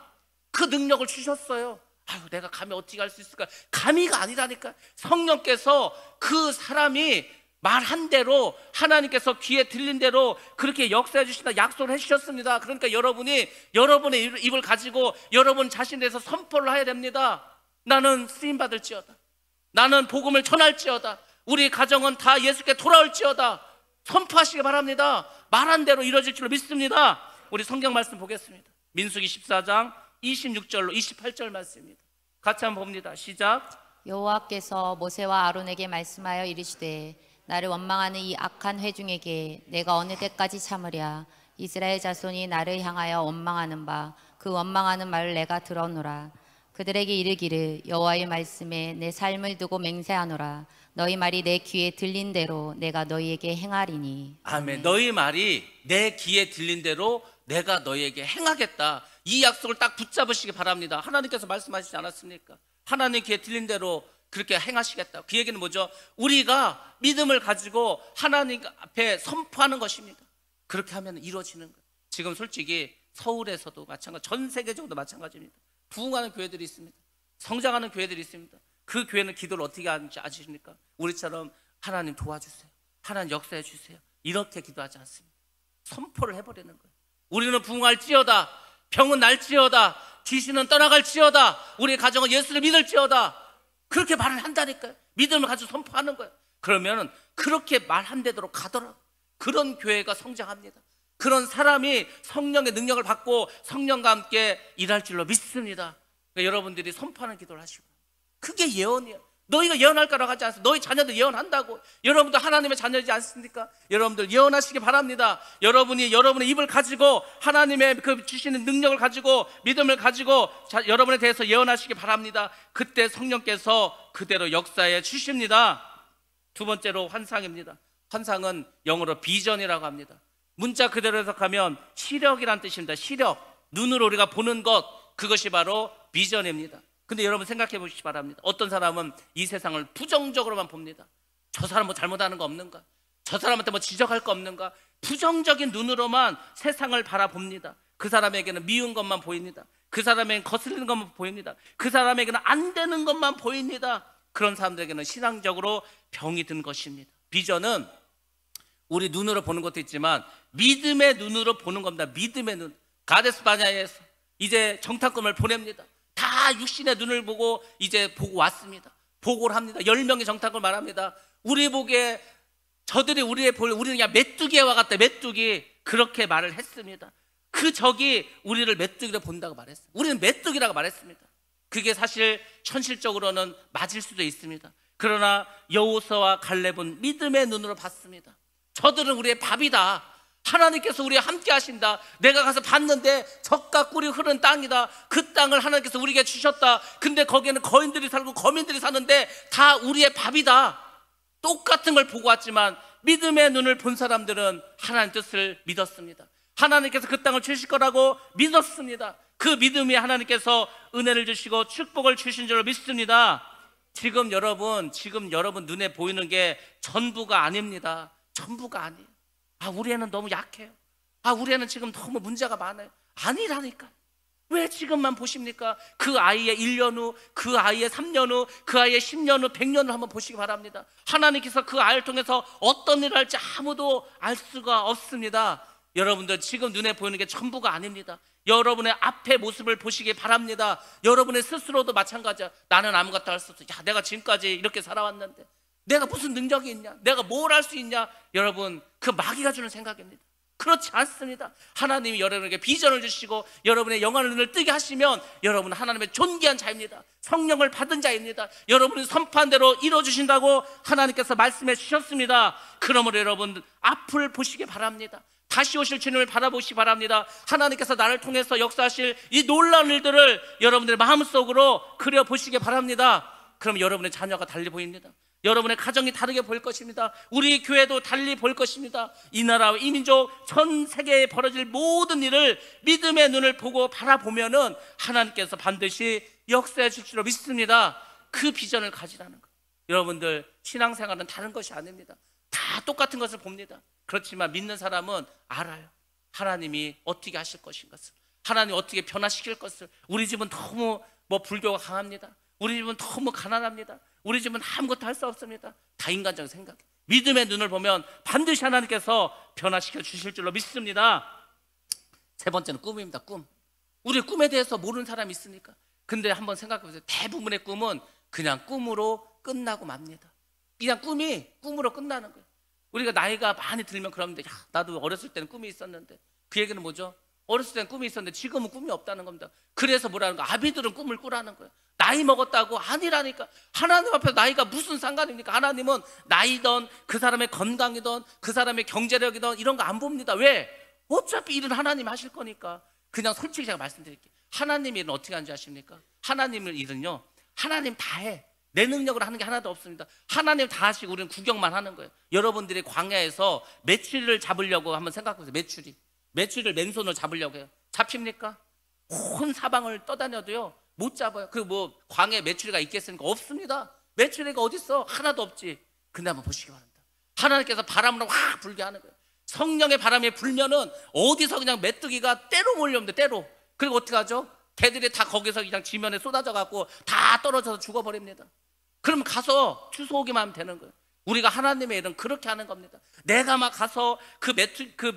그 능력을 주셨어요. 아유, 내가 감히 어떻게 할 수 있을까? 감히가 아니라니까. 성령께서 그 사람이 말한 대로 하나님께서 귀에 들린 대로 그렇게 역사해 주신다 약속을 해주셨습니다. 그러니까 여러분이 여러분의 입을 가지고 여러분 자신에 대해서 선포를 해야 됩니다. 나는 쓰임받을지어다. 나는 복음을 전할지어다. 우리 가정은 다 예수께 돌아올지어다. 선포하시기 바랍니다. 말한 대로 이루어질 줄로 믿습니다. 우리 성경 말씀 보겠습니다. 민수기 14장 26절로 28절 말씀입니다. 같이 한번 봅니다. 시작. 여호와께서 모세와 아론에게 말씀하여 이르시되 나를 원망하는 이 악한 회중에게 내가 어느 때까지 참으랴. 이스라엘 자손이 나를 향하여 원망하는 바 그 원망하는 말을 내가 들었노라. 그들에게 이르기를 여호와의 말씀에 내 삶을 두고 맹세하노라. 너희 말이 내 귀에 들린 대로 내가 너희에게 행하리니. 아멘. 너희 말이 내 귀에 들린 대로 내가 너희에게 행하겠다. 이 약속을 딱 붙잡으시기 바랍니다. 하나님께서 말씀하시지 않았습니까? 하나님 귀에 들린 대로 그렇게 행하시겠다. 그 얘기는 뭐죠? 우리가 믿음을 가지고 하나님 앞에 선포하는 것입니다. 그렇게 하면 이루어지는 거예요. 지금 솔직히 서울에서도 마찬가지, 전 세계적으로 마찬가지입니다. 부흥하는 교회들이 있습니다. 성장하는 교회들이 있습니다. 그 교회는 기도를 어떻게 하는지 아십니까? 우리처럼 하나님 도와주세요. 하나님 역사해 주세요. 이렇게 기도하지 않습니다. 선포를 해버리는 거예요. 우리는 부흥할지어다. 병은 날지어다. 귀신은 떠나갈지어다. 우리 가정은 예수를 믿을지어다. 그렇게 말을 한다니까요. 믿음을 가지고 선포하는 거예요. 그러면 그렇게 말한 대로 가더라고요. 그런 교회가 성장합니다. 그런 사람이 성령의 능력을 받고 성령과 함께 일할 줄로 믿습니다. 그러니까 여러분들이 선포하는 기도를 하시고, 그게 예언이에요. 너희가 예언할 거라고 하지 않습니까? 너희 자녀들 예언한다고. 여러분도 하나님의 자녀이지 않습니까? 여러분들 예언하시기 바랍니다. 여러분이 여러분의 입을 가지고 하나님의 그 주시는 능력을 가지고 믿음을 가지고 여러분에 대해서 예언하시기 바랍니다. 그때 성령께서 그대로 역사해 주십니다. 두 번째로 환상입니다. 환상은 영어로 비전이라고 합니다. 문자 그대로 해석하면 시력이란 뜻입니다. 시력, 눈으로 우리가 보는 것, 그것이 바로 비전입니다. 근데 여러분 생각해 보시기 바랍니다. 어떤 사람은 이 세상을 부정적으로만 봅니다. 저 사람 뭐 잘못하는 거 없는가? 저 사람한테 뭐 지적할 거 없는가? 부정적인 눈으로만 세상을 바라봅니다. 그 사람에게는 미운 것만 보입니다. 그 사람에게는 거슬리는 것만 보입니다. 그 사람에게는 안 되는 것만 보입니다. 그런 사람들에게는 신앙적으로 병이 든 것입니다. 비전은 우리 눈으로 보는 것도 있지만 믿음의 눈으로 보는 겁니다. 믿음의 눈. 가데스 바냐에서 이제 정탐꾼을 보냅니다. 다 육신의 눈을 보고 이제 보고 왔습니다. 보고를 합니다. 10명의 정탐꾼을 말합니다. 우리 보기에 저들이 우리의 볼, 우리는 그냥 메뚜기와 같다. 메뚜기. 그렇게 말을 했습니다. 그 적이 우리를 메뚜기로 본다고 말했어요. 우리는 메뚜기라고 말했습니다. 그게 사실 현실적으로는 맞을 수도 있습니다. 그러나 여호수아와 갈렙은 믿음의 눈으로 봤습니다. 저들은 우리의 밥이다. 하나님께서 우리와 함께 하신다. 내가 가서 봤는데 젖과 꿀이 흐르는 땅이다. 그 땅을 하나님께서 우리에게 주셨다. 근데 거기에는 거인들이 살고 거민들이 사는데 다 우리의 밥이다. 똑같은 걸 보고 왔지만 믿음의 눈을 본 사람들은 하나님 뜻을 믿었습니다. 하나님께서 그 땅을 주실 거라고 믿었습니다. 그 믿음이 하나님께서 은혜를 주시고 축복을 주신 줄로 믿습니다. 지금 여러분 눈에 보이는 게 전부가 아닙니다. 전부가 아니에요. 우리 애는 너무 약해요. 우리 애는 지금 너무 문제가 많아요. 아니라니까. 왜 지금만 보십니까? 그 아이의 1년 후, 그 아이의 3년 후, 그 아이의 10년 후, 100년 후 한번 보시기 바랍니다. 하나님께서 그 아이를 통해서 어떤 일을 할지 아무도 알 수가 없습니다. 여러분들 지금 눈에 보이는 게 전부가 아닙니다. 여러분의 앞의 모습을 보시기 바랍니다. 여러분의 스스로도 마찬가지야. 나는 아무것도 할 수 없어. 야, 내가 지금까지 이렇게 살아왔는데 내가 무슨 능력이 있냐? 내가 뭘 할 수 있냐? 여러분, 그 마귀가 주는 생각입니다. 그렇지 않습니다. 하나님이 여러분에게 비전을 주시고 여러분의 영안의 눈을 뜨게 하시면 여러분은 하나님의 존귀한 자입니다. 성령을 받은 자입니다. 여러분이 선포한 대로 이루어주신다고 하나님께서 말씀해 주셨습니다. 그러므로 여러분 앞을 보시기 바랍니다. 다시 오실 주님을 바라보시기 바랍니다. 하나님께서 나를 통해서 역사하실 이 놀라운 일들을 여러분들의 마음속으로 그려보시기 바랍니다. 그럼 여러분의 자녀가 달리 보입니다. 여러분의 가정이 다르게 보일 것입니다. 우리 교회도 달리 보일 것입니다. 이 나라와 이 민족, 전 세계에 벌어질 모든 일을 믿음의 눈을 보고 바라보면은 하나님께서 반드시 역사해 줄 줄로 믿습니다. 그 비전을 가지라는 것. 여러분들 신앙생활은 다른 것이 아닙니다. 다 똑같은 것을 봅니다. 그렇지만 믿는 사람은 알아요. 하나님이 어떻게 하실 것인 것을, 하나님이 어떻게 변화시킬 것을. 우리 집은 너무 불교가 강합니다. 우리 집은 너무 가난합니다. 우리 집은 아무것도 할 수 없습니다. 다 인간적인 생각. 믿음의 눈을 보면 반드시 하나님께서 변화시켜 주실 줄로 믿습니다. 세 번째는 꿈입니다. 꿈. 우리 꿈에 대해서 모르는 사람이 있습니까? 근데 한번 생각해 보세요. 대부분의 꿈은 그냥 꿈으로 끝나고 맙니다. 그냥 꿈이 꿈으로 끝나는 거예요. 우리가 나이가 많이 들면 그러는데, 야, 나도 어렸을 때는 꿈이 있었는데. 그 얘기는 뭐죠? 어렸을 때는 꿈이 있었는데 지금은 꿈이 없다는 겁니다. 그래서 뭐라는 거야? 아비들은 꿈을 꾸라는 거예요. 나이 먹었다고? 아니라니까. 하나님 앞에서 나이가 무슨 상관입니까? 하나님은 나이든 그 사람의 건강이든 그 사람의 경제력이든 이런 거 안 봅니다. 왜? 어차피 일은 하나님이 하실 거니까. 그냥 솔직히 제가 말씀드릴게요. 하나님 일은 어떻게 하는지 아십니까? 하나님 일은요, 하나님 다 해. 내 능력으로 하는 게 하나도 없습니다. 하나님 다 하시고 우리는 구경만 하는 거예요. 여러분들이 광야에서 메추리를 잡으려고 한번 생각해 보세요. 메추리를 맨손으로 잡으려고 해요. 잡힙니까? 온 사방을 떠다녀도요 못 잡아요. 그리고 광야에 메추리가 있겠습니까? 없습니다. 메추리가 어디 있어? 하나도 없지. 근데 한번 보시기 바랍니다. 하나님께서 바람으로 확 불게 하는 거예요. 성령의 바람이 불면은 어디서 그냥 메뚜기가 때로 몰려옵니다. 때로. 그리고 어떻게 하죠? 개들이 다 거기서 그냥 지면에 쏟아져 갖고 다 떨어져서 죽어버립니다. 그럼 가서 주워오기만 하면 되는 거예요. 우리가 하나님의 일은 그렇게 하는 겁니다. 내가 막 가서 그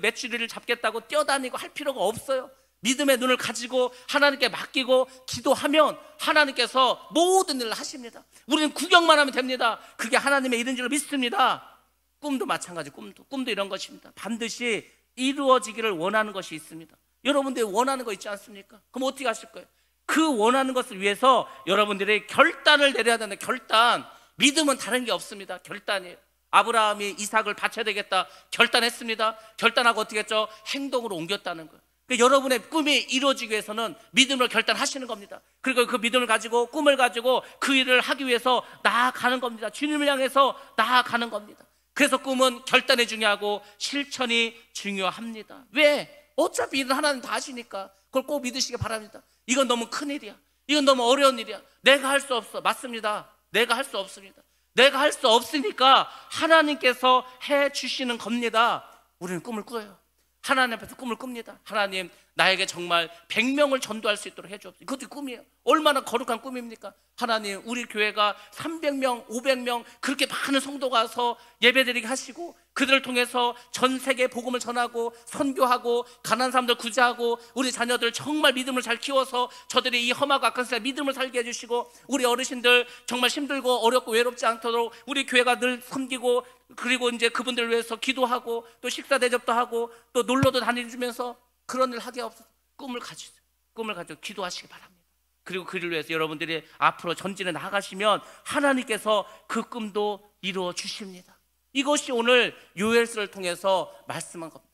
메추리를 잡겠다고 뛰어다니고 할 필요가 없어요. 믿음의 눈을 가지고 하나님께 맡기고 기도하면 하나님께서 모든 일을 하십니다. 우리는 구경만 하면 됩니다. 그게 하나님의 일인 줄 믿습니다. 꿈도 마찬가지. 꿈도 이런 것입니다. 반드시 이루어지기를 원하는 것이 있습니다. 여러분들이 원하는 거 있지 않습니까? 그럼 어떻게 하실 거예요? 그 원하는 것을 위해서 여러분들이 결단을 내려야 되는 결단. 믿음은 다른 게 없습니다. 결단이에요. 아브라함이 이삭을 바쳐야 되겠다 결단했습니다. 결단하고 어떻게 했죠? 행동으로 옮겼다는 거예요. 그러니까 여러분의 꿈이 이루어지기 위해서는 믿음으로 결단하시는 겁니다. 그리고 그 믿음을 가지고 꿈을 가지고 그 일을 하기 위해서 나아가는 겁니다. 주님을 향해서 나아가는 겁니다. 그래서 꿈은 결단이 중요하고 실천이 중요합니다. 왜? 어차피 일은 하나님 다 하시니까. 그걸 꼭 믿으시기 바랍니다. 이건 너무 큰일이야. 이건 너무 어려운 일이야. 내가 할 수 없어. 맞습니다. 내가 할 수 없습니다. 내가 할 수 없으니까 하나님께서 해주시는 겁니다. 우리는 꿈을 꿔요. 하나님 앞에서 꿈을 꿉니다. 하나님, 나에게 정말 100명을 전도할 수 있도록 해주옵소서. 이것도 꿈이에요. 얼마나 거룩한 꿈입니까? 하나님, 우리 교회가 300명, 500명 그렇게 많은 성도가 와서 예배드리게 하시고 그들을 통해서 전 세계에 복음을 전하고 선교하고 가난한 사람들 구제하고 우리 자녀들 정말 믿음을 잘 키워서 저들이 이 험하고 악한 세상에 믿음을 살게 해주시고 우리 어르신들 정말 힘들고 어렵고 외롭지 않도록 우리 교회가 늘 섬기고 그리고 이제 그분들을 위해서 기도하고 또 식사 대접도 하고 또 놀러도 다니면서 그런 일 하게 없어서 꿈을 가지고 기도하시기 바랍니다. 그리고 그를 위해서 여러분들이 앞으로 전진해 나가시면 하나님께서 그 꿈도 이루어 주십니다. 이것이 오늘 요엘서를 통해서 말씀한 겁니다.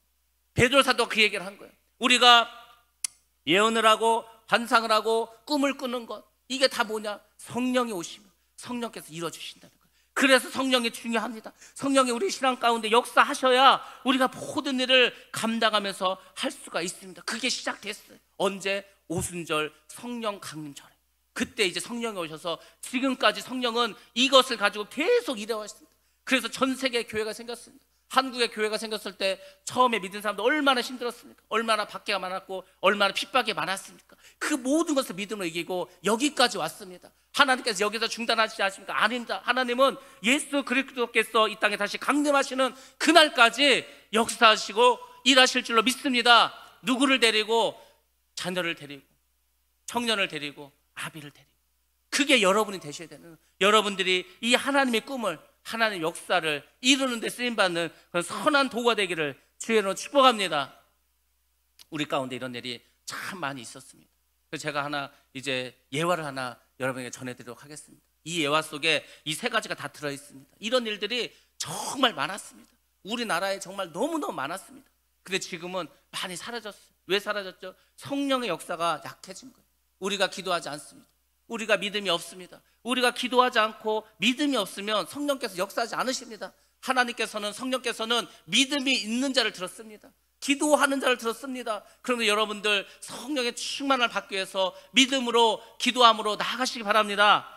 베드로 사도가 그 얘기를 한 거예요. 우리가 예언을 하고 환상을 하고 꿈을 꾸는 것, 이게 다 뭐냐? 성령이 오시면 성령께서 이루어주신다는 거예요. 그래서 성령이 중요합니다. 성령이 우리 신앙 가운데 역사하셔야 우리가 모든 일을 감당하면서 할 수가 있습니다. 그게 시작됐어요. 언제? 오순절 성령 강림절에. 그때 이제 성령이 오셔서 지금까지 성령은 이것을 가지고 계속 일해왔습니다. 그래서 전 세계 교회가 생겼습니다. 한국의 교회가 생겼을 때 처음에 믿은 사람들 얼마나 힘들었습니까? 얼마나 박해가 많았고 얼마나 핍박이 많았습니까? 그 모든 것을 믿음으로 이기고 여기까지 왔습니다. 하나님께서 여기서 중단하시지 않습니까? 아닙니다. 하나님은 예수 그리스도께서 이 땅에 다시 강림하시는 그날까지 역사하시고 일하실 줄로 믿습니다. 누구를 데리고? 자녀를 데리고, 청년을 데리고, 아비를 데리고. 그게 여러분이 되셔야 되는, 여러분들이 이 하나님의 꿈을, 하나님의 역사를 이루는 데 쓰임받는 그런 선한 도구가 되기를 주의 이름으로 축복합니다. 우리 가운데 이런 일이 참 많이 있었습니다. 그래서 제가 하나 이제 예화를 하나 여러분에게 전해드리도록 하겠습니다. 이 예화 속에 이 세 가지가 다 들어있습니다. 이런 일들이 정말 많았습니다. 우리나라에 정말 너무너무 많았습니다. 근데 지금은 많이 사라졌어요. 왜 사라졌죠? 성령의 역사가 약해진 거예요. 우리가 기도하지 않습니다. 우리가 믿음이 없습니다. 우리가 기도하지 않고 믿음이 없으면 성령께서 역사하지 않으십니다. 하나님께서는, 성령께서는 믿음이 있는 자를 들었습니다. 기도하는 자를 들었습니다. 그러면 여러분들 성령의 충만을 받기 위해서 믿음으로, 기도함으로 나아가시기 바랍니다.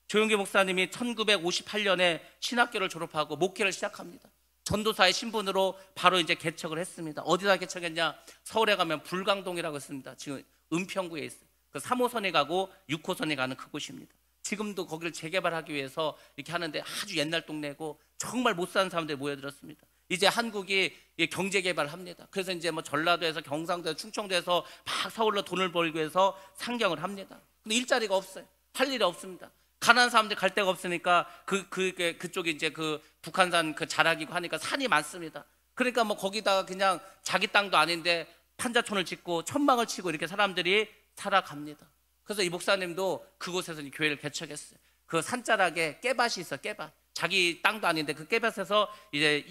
조용기 목사님이 1958년에 신학교를 졸업하고 목회를 시작합니다. 전도사의 신분으로 바로 이제 개척을 했습니다. 어디다 개척했냐? 서울에 가면 불광동이라고 있습니다. 지금 은평구에 있어요. 그 3호선에 가고 6호선에 가는 그곳입니다. 지금도 거기를 재개발하기 위해서 이렇게 하는데 아주 옛날 동네고 정말 못 사는 사람들이 모여들었습니다. 이제 한국이 경제 개발을 합니다. 그래서 이제 뭐 전라도에서, 경상도에서, 충청도에서 막 서울로 돈을 벌기 위해서 상경을 합니다. 근데 일자리가 없어요. 할 일이 없습니다. 가난한 사람들 갈 데가 없으니까 그쪽에 이제 그 북한산 그 자락이고 하니까 산이 많습니다. 그러니까 뭐 거기다가 그냥 자기 땅도 아닌데 판자촌을 짓고 천막을 치고 이렇게 사람들이 살아갑니다. 그래서 이 목사님도 그곳에서 교회를 개척했어요. 그 산자락에 깨밭이 있어, 깨밭. 자기 땅도 아닌데 그 깨밭에서 이제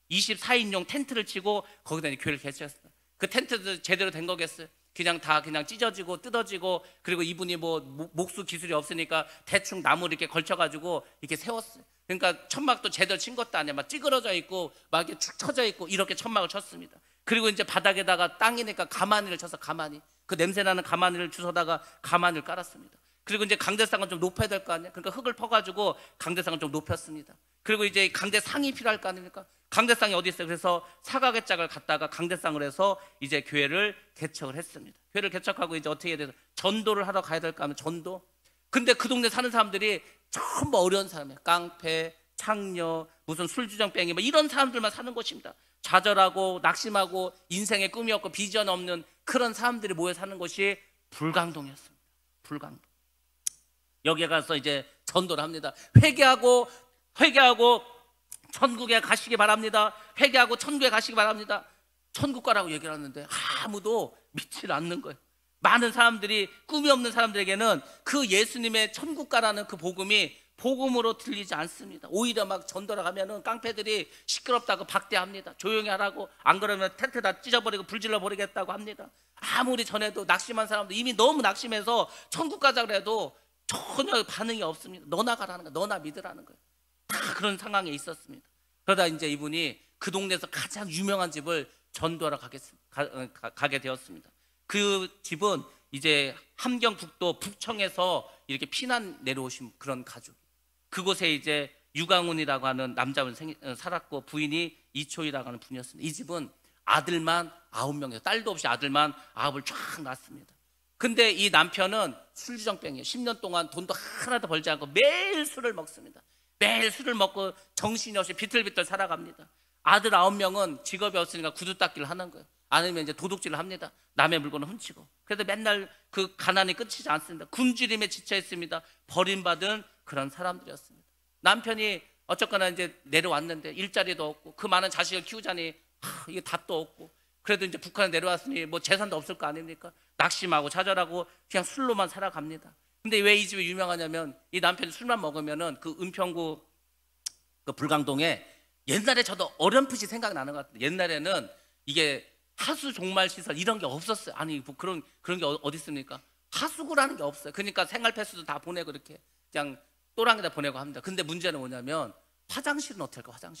24인용 텐트를 치고 거기다 이제 교회를 개척했어요. 그 텐트도 제대로 된 거겠어요? 그냥 다 그냥 찢어지고 뜯어지고, 그리고 이분이 뭐 목수 기술이 없으니까 대충 나무 이렇게 걸쳐가지고 이렇게 세웠어요. 그러니까 천막도 제대로 친 것도 아니야. 막 찌그러져 있고 막 이렇게 축 처져 있고 이렇게 천막을 쳤습니다. 그리고 이제 바닥에다가 땅이니까 가마니를 쳐서, 가마니, 그 냄새나는 가마니를 주워다가 가마니를 깔았습니다. 그리고 이제 강대상은 좀 높여야 될 거 아니야. 그러니까 흙을 퍼가지고 강대상을 좀 높였습니다. 그리고 이제 강대상이 필요할 거 아닙니까? 강대상이 어디 있어요? 그래서 사각의 짝을 갖다가 강대상을 해서 이제 교회를 개척을 했습니다. 교회를 개척하고 이제 어떻게 해야 돼서 전도를 하러 가야 될까 하면 전도. 근데 그 동네 사는 사람들이 전부 어려운 사람이에요. 깡패, 창녀, 무슨 술주정뱅이 뭐 이런 사람들만 사는 곳입니다. 좌절하고 낙심하고 인생에 꿈이 없고 비전 없는 그런 사람들이 모여 사는 곳이 불광동이었습니다. 불광동. 여기에 가서 이제 전도를 합니다. 회개하고 천국에 가시기 바랍니다. 회개하고 천국에 가시기 바랍니다. 천국 가라고 얘기를 하는데 아무도 믿지 않는 거예요. 많은 사람들이, 꿈이 없는 사람들에게는 그 예수님의 천국 가라는 그 복음이 복음으로 들리지 않습니다. 오히려 막 전도를 가면은 깡패들이 시끄럽다고 박대합니다. 조용히 하라고, 안 그러면 텐트 다 찢어버리고 불질러 버리겠다고 합니다. 아무리 전에도 낙심한 사람도 이미 너무 낙심해서 천국 가자 그래도 전혀 반응이 없습니다. 너나 가라는 거예요. 너나 믿으라는 거예요. 다 그런 상황에 있었습니다. 그러다 이제 이분이 그 동네에서 가장 유명한 집을 전도하러 가게 되었습니다. 그 집은 이제 함경북도 북청에서 이렇게 피난 내려오신 그런 가족. 그곳에 이제 유강훈이라고 하는 남자분 살았고 부인이 이초희라고 하는 분이었습니다. 이 집은 아들만 9명이에요. 딸도 없이 아들만 9을 쫙 낳았습니다. 근데 이 남편은 술주정뱅이에요. 10년 동안 돈도 하나도 벌지 않고 매일 술을 먹습니다. 매일 술을 먹고 정신이 없이 비틀비틀 살아갑니다. 아들 9명은 직업이 없으니까 구두 닦기를 하는 거예요. 아니면 이제 도둑질을 합니다. 남의 물건을 훔치고. 그래서 맨날 그 가난이 끝이지 않습니다. 굶주림에 지쳐 있습니다. 버림받은 그런 사람들이었습니다. 남편이 어쨌거나 이제 내려왔는데 일자리도 없고 그 많은 자식을 키우자니 이게 답도 없고, 그래도 이제 북한에 내려왔으니 뭐 재산도 없을 거 아닙니까? 낙심하고 좌절하고 그냥 술로만 살아갑니다. 근데 왜 이 집이 유명하냐면 이 남편이 술만 먹으면은 그 은평구 그 불광동에 옛날에 저도 어렴풋이 생각나는 것 같아요. 옛날에는 이게 하수 종말 시설 이런 게 없었어요. 아니 뭐 그런 게 어디 있습니까? 하수구라는 게 없어요. 그러니까 생활 패스도 다 보내고 이렇게 그냥 또랑에다 보내고 합니다. 근데 문제는 뭐냐면 화장실은 어떻게 할까?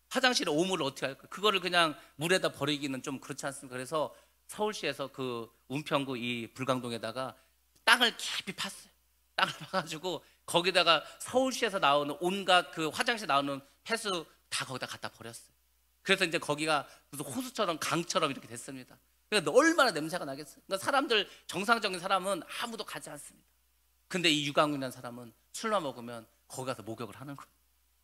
화장실에 오물을 어떻게 할까? 그거를 그냥 물에다 버리기는 좀 그렇지 않습니까? 그래서 서울시에서 그 운평구 이 불광동에다가 땅을 깊이 팠어요. 땅을 파가지고 거기다가 서울시에서 나오는 온갖 그 화장실 나오는 폐수 다 거기다 갖다 버렸어요. 그래서 이제 거기가 무슨 호수처럼 강처럼 이렇게 됐습니다. 그러니까 얼마나 냄새가 나겠어요. 그러니까 사람들 정상적인 사람은 아무도 가지 않습니다. 근데 이 유강균이라는 사람은 술만 먹으면 거기 가서 목욕을 하는 거예요.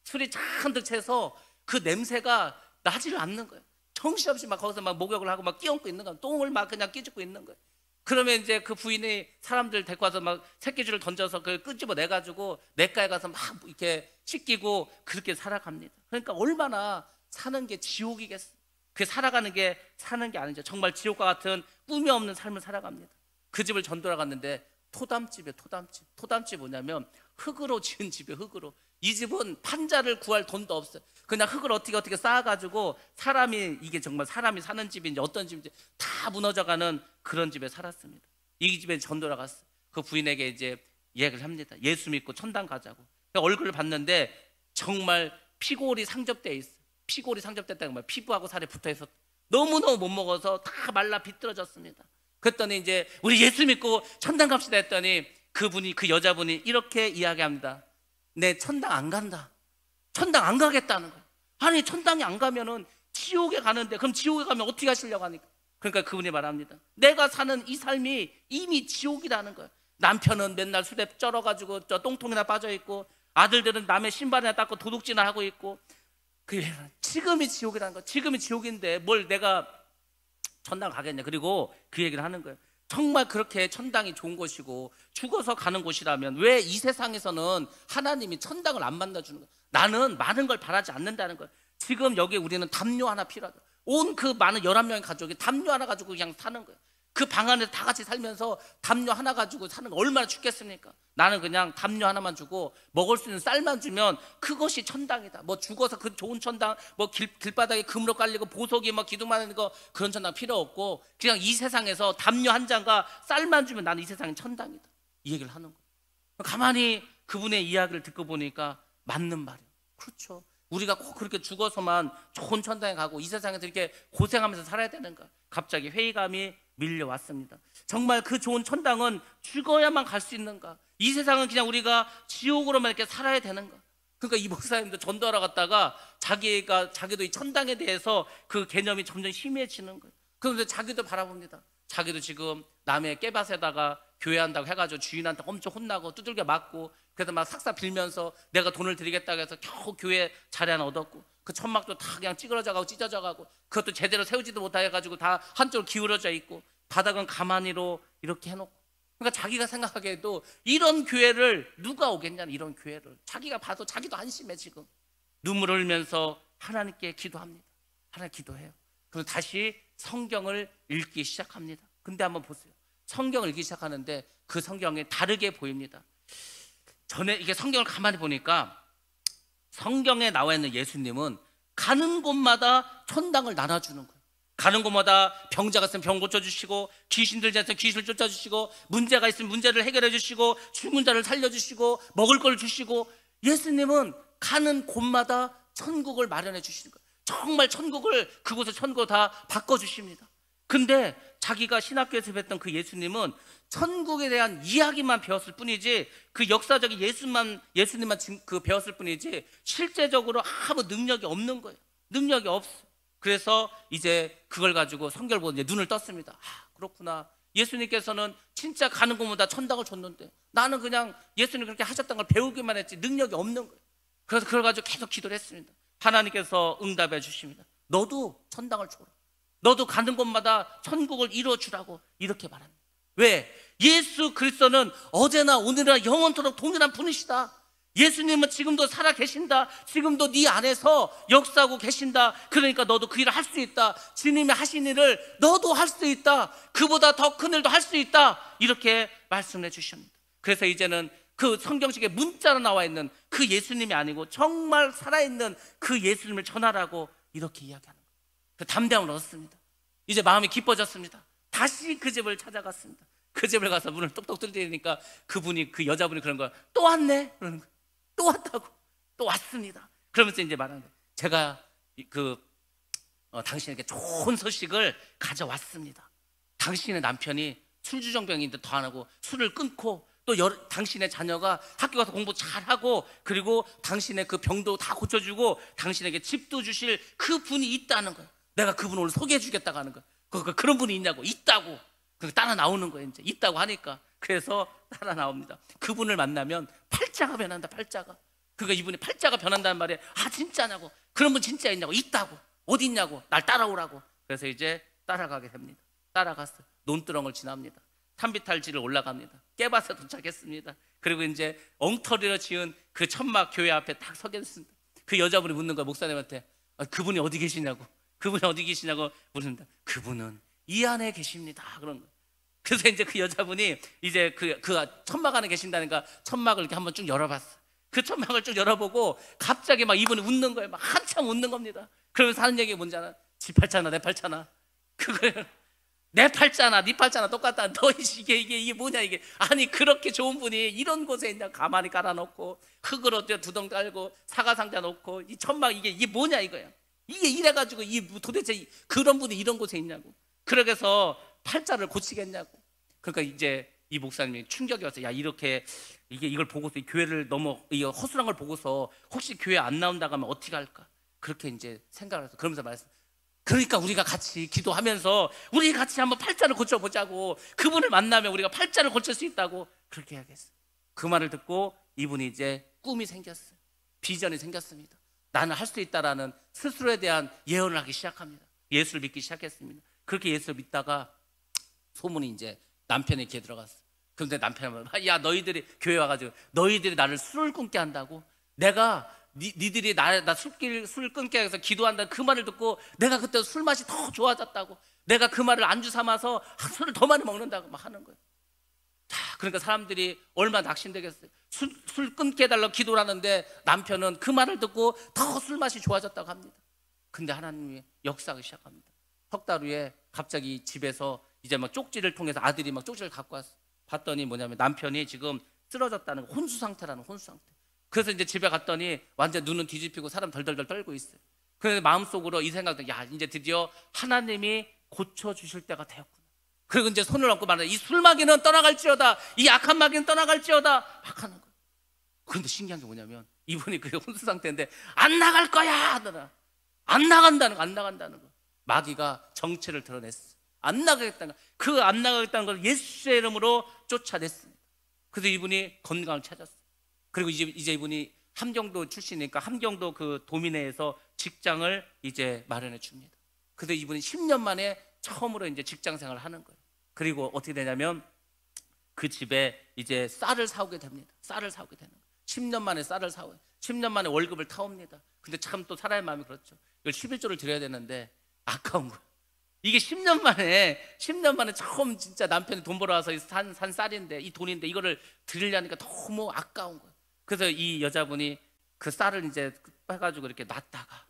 술이 잔뜩 채서 그 냄새가 나지를 않는 거예요. 정신없이 막 거기서 막 목욕을 하고 막 끼얹고 있는 거예요. 똥을 막 그냥 끼집고 있는 거예요. 그러면 이제 그 부인이 사람들 데리고 와서 막 새끼줄을 던져서 그걸 끄집어 내가지고 냇가에 가서 막 이렇게 씻기고 그렇게 살아갑니다. 그러니까 얼마나 사는 게 지옥이겠어요. 그 살아가는 게 사는 게 아니죠. 정말 지옥과 같은 꿈이 없는 삶을 살아갑니다. 그 집을 전도하 갔는데 토담집이에요. 토담집 뭐냐면 흙으로 지은 집이에요. 흙으로. 이 집은 판자를 구할 돈도 없어요. 그냥 흙을 어떻게 쌓아가지고 사람이 이게 정말 사람이 사는 집인지 어떤 집인지 다 무너져가는 그런 집에 살았습니다. 이 집에 전도를 갔어요. 그 부인에게 이제 이야기를 합니다. 예수 믿고 천당 가자고. 얼굴을 봤는데 정말 피골이 상접되어 있어요. 피골이 상접됐다는 거예요. 피부하고 살이 붙어있어 너무너무 못 먹어서 다 말라 비뚤어졌습니다. 그랬더니 이제 우리 예수 믿고 천당 갑시다 했더니 그분이 그 여자분이 이렇게 이야기합니다. 내 천당 안 간다. 천당 안 가겠다는 거예요. 아니 천당에 안 가면은 지옥에 가는데 그럼 지옥에 가면 어떻게 하시려고 하니까 그러니까 그분이 말합니다. 내가 사는 이 삶이 이미 지옥이라는 거예요. 남편은 맨날 술에 쩔어가지고 저 똥통이나 빠져있고 아들들은 남의 신발이나 닦고 도둑질이나 하고 있고 지금이 지옥이라는 거예요. 지금이 지옥인데 뭘 내가 천당 가겠냐. 그리고 그 얘기를 하는 거예요. 정말 그렇게 천당이 좋은 곳이고 죽어서 가는 곳이라면 왜 이 세상에서는 하나님이 천당을 안 만나주는 거예요. 나는 많은 걸 바라지 않는다는 거예요. 지금 여기 우리는 담요 하나 필요하다. 온 그 많은 11명의 가족이 담요 하나 가지고 그냥 사는 거예요. 그 방 안에서 다 같이 살면서 담요 하나 가지고 사는 거 얼마나 죽겠습니까? 나는 그냥 담요 하나만 주고 먹을 수 있는 쌀만 주면 그것이 천당이다. 뭐 죽어서 그 좋은 천당 뭐 길바닥에 금으로 깔리고 보석이 막 기둥만 하는 거 그런 천당 필요 없고 그냥 이 세상에서 담요 한 잔과 쌀만 주면 나는 이 세상이 천당이다. 이 얘기를 하는 거예요. 가만히 그분의 이야기를 듣고 보니까 맞는 말이에요. 그렇죠. 우리가 꼭 그렇게 죽어서만 좋은 천당에 가고 이 세상에서 이렇게 고생하면서 살아야 되는가. 갑자기 회의감이 밀려왔습니다. 정말 그 좋은 천당은 죽어야만 갈 수 있는가? 이 세상은 그냥 우리가 지옥으로만 이렇게 살아야 되는가? 그러니까 이 목사님도 전도하러 갔다가 자기도 이 천당에 대해서 그 개념이 점점 희미해지는 거예요. 그런데 자기도 바라봅니다. 자기도 지금 남의 깨밭에다가 교회한다고 해가지고 주인한테 엄청 혼나고 두들겨 맞고 그래서 막 삭사 빌면서 내가 돈을 드리겠다고 해서 겨우 교회 자리 하나 얻었고 그 천막도 다 그냥 찌그러져가고 찢어져가고 그것도 제대로 세우지도 못해가지고 다 한쪽으로 기울어져 있고 바닥은 가만히로 이렇게 해놓고 그러니까 자기가 생각하기에도 이런 교회를 누가 오겠냐는 이런 교회를 자기가 봐도 자기도 안심해. 지금 눈물을 흘리면서 하나님께 기도합니다. 하나님 기도해요. 그리고 다시 성경을 읽기 시작합니다. 근데 한번 보세요. 성경을 읽기 시작하는데 그 성경이 다르게 보입니다. 전에 이게 성경을 가만히 보니까 성경에 나와 있는 예수님은 가는 곳마다 천당을 나눠주는 거예요. 가는 곳마다 병자가 있으면 병 고쳐주시고 귀신 들지 않으면 귀신을 쫓아주시고 문제가 있으면 문제를 해결해 주시고 죽은 자를 살려주시고 먹을 걸 주시고 예수님은 가는 곳마다 천국을 마련해 주시는 거예요. 정말 천국을 그곳을 천국으로 다 바꿔주십니다. 근데 자기가 신학교에서 배웠던 그 예수님은 천국에 대한 이야기만 배웠을 뿐이지 그 역사적인 예수님만 그 배웠을 뿐이지 실제적으로 아무 능력이 없는 거예요. 능력이 없어. 그래서 이제 그걸 가지고 성경을 보고 이제 눈을 떴습니다. 아, 그렇구나. 예수님께서는 진짜 가는 곳마다 천당을 줬는데 나는 그냥 예수님 그렇게 하셨던 걸 배우기만 했지 능력이 없는 거예요. 그래서 그걸 가지고 계속 기도를 했습니다. 하나님께서 응답해 주십니다. 너도 천당을 줘라. 너도 가는 곳마다 천국을 이루어주라고 이렇게 말합니다. 왜? 예수 그리스도는 어제나 오늘이나 영원토록 동일한 분이시다. 예수님은 지금도 살아 계신다. 지금도 네 안에서 역사하고 계신다. 그러니까 너도 그 일을 할 수 있다. 주님이 하신 일을 너도 할 수 있다. 그보다 더 큰 일도 할 수 있다. 이렇게 말씀해 주십니다. 그래서 이제는 그 성경책에 문자로 나와 있는 그 예수님이 아니고 정말 살아있는 그 예수님을 전하라고 이렇게 이야기하는 거예요. 그 담대함을 얻었습니다. 이제 마음이 기뻐졌습니다. 다시 그 집을 찾아갔습니다. 그 집을 가서 문을 똑똑 두드리니까 그분이, 그 여자분이 그런 거야. 또 왔네? 그러는 거야. 또 왔다고. 또 왔습니다. 그러면서 이제 말하는 거예요. 제가 당신에게 좋은 소식을 가져왔습니다. 당신의 남편이 술주정병인데 더 안 하고 술을 끊고, 또 당신의 자녀가 학교 가서 공부 잘하고, 그리고 당신의 그 병도 다 고쳐주고 당신에게 집도 주실 그 분이 있다는 거예요. 내가 그분을 오늘 소개해 주겠다고 하는 거예요. 그런 분이 있냐고. 있다고. 따라 나오는 거예요. 이제 있다고 하니까. 그래서 따라 나옵니다. 그분을 만나면 팔자가 변한다. 팔자가. 그러니까 이분이 팔자가 변한다는 말에, 아 진짜냐고. 그런 분 진짜 있냐고. 있다고. 어디 있냐고. 날 따라오라고. 그래서 이제 따라가게 됩니다. 따라갔어요. 논두렁을 지납니다. 산비탈지를 올라갑니다. 깨밭에 도착했습니다. 그리고 이제 엉터리로 지은 그 천막 교회 앞에 딱 서게 됐습니다. 그 여자분이 묻는 거야, 목사님한테. 그분이 어디 계시냐고. 그분이 어디 계시냐고 물습니다. 그분은 이 안에 계십니다. 그런 거. 그래서 이제 그 여자분이 이제 그 천막 안에 계신다니까 천막을 이렇게 한번 쭉 열어봤어. 그 천막을 쭉 열어보고 갑자기 막 이분이 웃는 거예요. 막 한참 웃는 겁니다. 그러면서 하는 얘기가 뭔지 알아? 지 팔자나 내 팔자나. 그거예요. 내 팔자나 네 팔자나 똑같다. 너 이게 뭐냐 이게. 아니 그렇게 좋은 분이 이런 곳에 있냐. 가만히 깔아놓고 흙으로 두덩 깔고 사과상자 놓고 이 천막 이게 뭐냐 이거야. 이게 이래가지고 도대체 그런 분이 이런 곳에 있냐고. 그러게서 팔자를 고치겠냐고. 그러니까 이제 이 목사님이 충격이 왔어요. 야, 이렇게 이걸 보고서 이 교회를 이 허술한 걸 보고서 혹시 교회 안 나온다고 하면 어떻게 할까? 그렇게 이제 생각을 해서 그러면서 말했어요. 그러니까 우리가 같이 기도하면서 우리 같이 한번 팔자를 고쳐보자고. 그분을 만나면 우리가 팔자를 고칠 수 있다고. 그렇게 해야겠어요. 그 말을 듣고 이분이 이제 꿈이 생겼어요. 비전이 생겼습니다. 나는 할 수 있다라는 스스로에 대한 예언을 하기 시작합니다. 예수를 믿기 시작했습니다. 그렇게 예수를 믿다가 소문이 이제 남편의 귀에 들어갔어. 그런데 남편이 야, 너희들이 교회 와가지고 너희들이 나를 술을 끊게 한다고? 내가 니들이 나 술 끊게 해서 기도한다는 그 말을 듣고 내가 그때 술 맛이 더 좋아졌다고. 내가 그 말을 안주 삼아서 술을 더 많이 먹는다고 막 하는 거예요. 자, 그러니까 사람들이 얼마나 낙심되겠어요. 술 끊게 해달라고 기도를 하는데 남편은 그 말을 듣고 더 술 맛이 좋아졌다고 합니다. 근데 하나님이 역사하기 시작합니다. 석 달 후에 갑자기 집에서 이제 막 쪽지를 통해서 아들이 막 쪽지를 갖고 왔어. 봤더니 뭐냐면 남편이 지금 쓰러졌다는 거, 혼수 상태라는 혼수 상태. 그래서 이제 집에 갔더니 완전 눈은 뒤집히고 사람 덜덜덜 떨고 있어요. 그래서 마음속으로 이 생각도, 야, 이제 드디어 하나님이 고쳐주실 때가 되었구나. 그리고 이제 손을 얹고 말하는, 이 술마귀는 떠나갈지어다, 이 악한 마귀는 떠나갈지어다 막 하는 거예요. 그런데 신기한 게 뭐냐면 이분이 그 혼수 상태인데 안 나갈 거야 하더라. 안 나간다는 거. 마귀가 정체를 드러냈어. 안 나가겠다는 거. 그 안 나가겠다는 걸 예수의 이름으로 쫓아냈습니다. 그래서 이분이 건강을 찾았어요. 그리고 이제 이분이 함경도 출신이니까 함경도 그 도민회에서 직장을 이제 마련해 줍니다. 그래서 이분이 10년 만에 처음으로 이제 직장 생활을 하는 거예요. 그리고 어떻게 되냐면 그 집에 이제 쌀을 사오게 됩니다. 쌀을 사오게 되는 거예요. 10년 만에 쌀을 사오고 10년 만에 월급을 타옵니다. 근데 참 또 사람의 마음이 그렇죠. 이걸 11조를 드려야 되는데 아까운 거예요. 이게 10년 만에 처음 진짜 남편이 돈 벌어와서 산 쌀인데, 이 돈인데 이거를 드리려니까 너무 아까운 거예요. 그래서 이 여자분이 그 쌀을 이제 해가지고 이렇게 놨다가,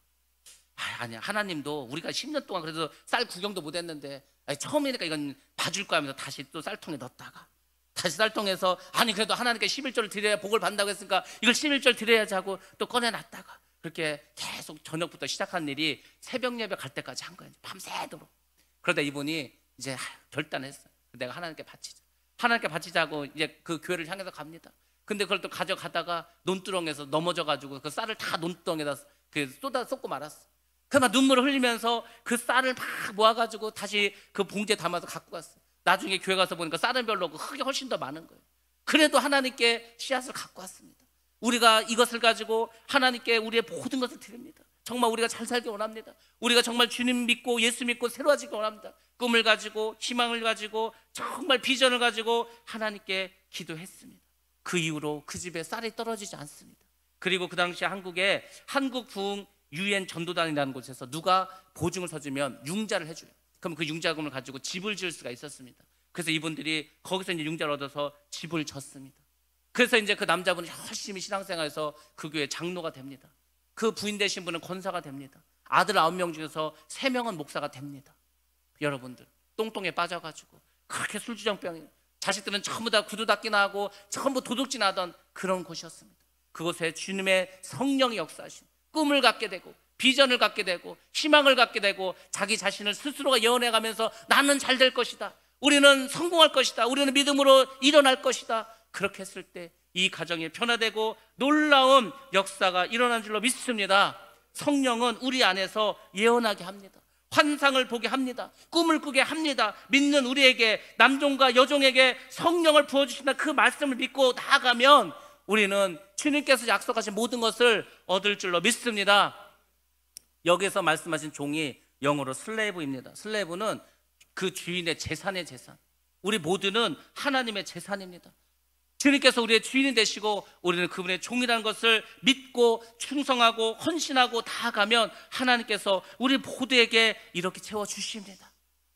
아니야, 하나님도 우리가 10년 동안 그래도 쌀 구경도 못 했는데 처음이니까 이건 봐줄 거야 하면서 다시 또 쌀통에 넣었다가 다시 쌀통에서, 아니 그래도 하나님께 11조를 드려야 복을 받는다고 했으니까 이걸 11조를 드려야지 하고 또 꺼내놨다가, 그렇게 계속 저녁부터 시작한 일이 새벽 예배 갈 때까지 한 거예요. 밤새도록. 그러다 이분이 이제 결단했어요. 내가 하나님께 바치자고 이제 그 교회를 향해서 갑니다. 근데 그걸 또 가져가다가 논두렁에서 넘어져가지고 그 쌀을 다 논두렁에다 쏟고 말았어. 그만 눈물을 흘리면서 그 쌀을 막 모아가지고 다시 그 봉지에 담아서 갖고 갔어. 나중에 교회 가서 보니까 쌀은 별로 없고 흙이 훨씬 더 많은 거예요. 그래도 하나님께 씨앗을 갖고 왔습니다. 우리가 이것을 가지고 하나님께 우리의 모든 것을 드립니다. 정말 우리가 잘 살기 원합니다. 우리가 정말 주님 믿고 예수 믿고 새로워지기 원합니다. 꿈을 가지고 희망을 가지고 정말 비전을 가지고 하나님께 기도했습니다. 그 이후로 그 집에 쌀이 떨어지지 않습니다. 그리고 그 당시 한국에 한국 부흥 유엔 전도단이라는 곳에서 누가 보증을 서주면 융자를 해줘요. 그럼 그 융자금을 가지고 집을 지을 수가 있었습니다. 그래서 이분들이 거기서 이제 융자를 얻어서 집을 졌습니다. 그래서 이제 그 남자분이 열심히 신앙생활해서 그 교회 장로가 됩니다. 그 부인 되신 분은 권사가 됩니다. 아들 9명 중에서 3명은 목사가 됩니다. 여러분들 똥똥에 빠져가지고 그렇게 술주정병이, 자식들은 전부 다 구두 닦기나 하고 전부 도둑질 하던 그런 곳이었습니다. 그곳에 주님의 성령이 역사하신, 꿈을 갖게 되고 비전을 갖게 되고 희망을 갖게 되고 자기 자신을 스스로가 예언해가면서 나는 잘 될 것이다, 우리는 성공할 것이다, 우리는 믿음으로 일어날 것이다, 그렇게 했을 때 이 가정이 변화되고 놀라운 역사가 일어난 줄로 믿습니다. 성령은 우리 안에서 예언하게 합니다. 환상을 보게 합니다. 꿈을 꾸게 합니다. 믿는 우리에게, 남종과 여종에게 성령을 부어주신다, 그 말씀을 믿고 나아가면 우리는 주님께서 약속하신 모든 것을 얻을 줄로 믿습니다. 여기서 말씀하신 종이 영어로 슬레이브입니다. 슬레이브는 그 주인의 재산의 재산. 우리 모두는 하나님의 재산입니다. 주님께서 우리의 주인이 되시고 우리는 그분의 종이라는 것을 믿고 충성하고 헌신하고 나아가면 하나님께서 우리 모두에게 이렇게 채워주십니다.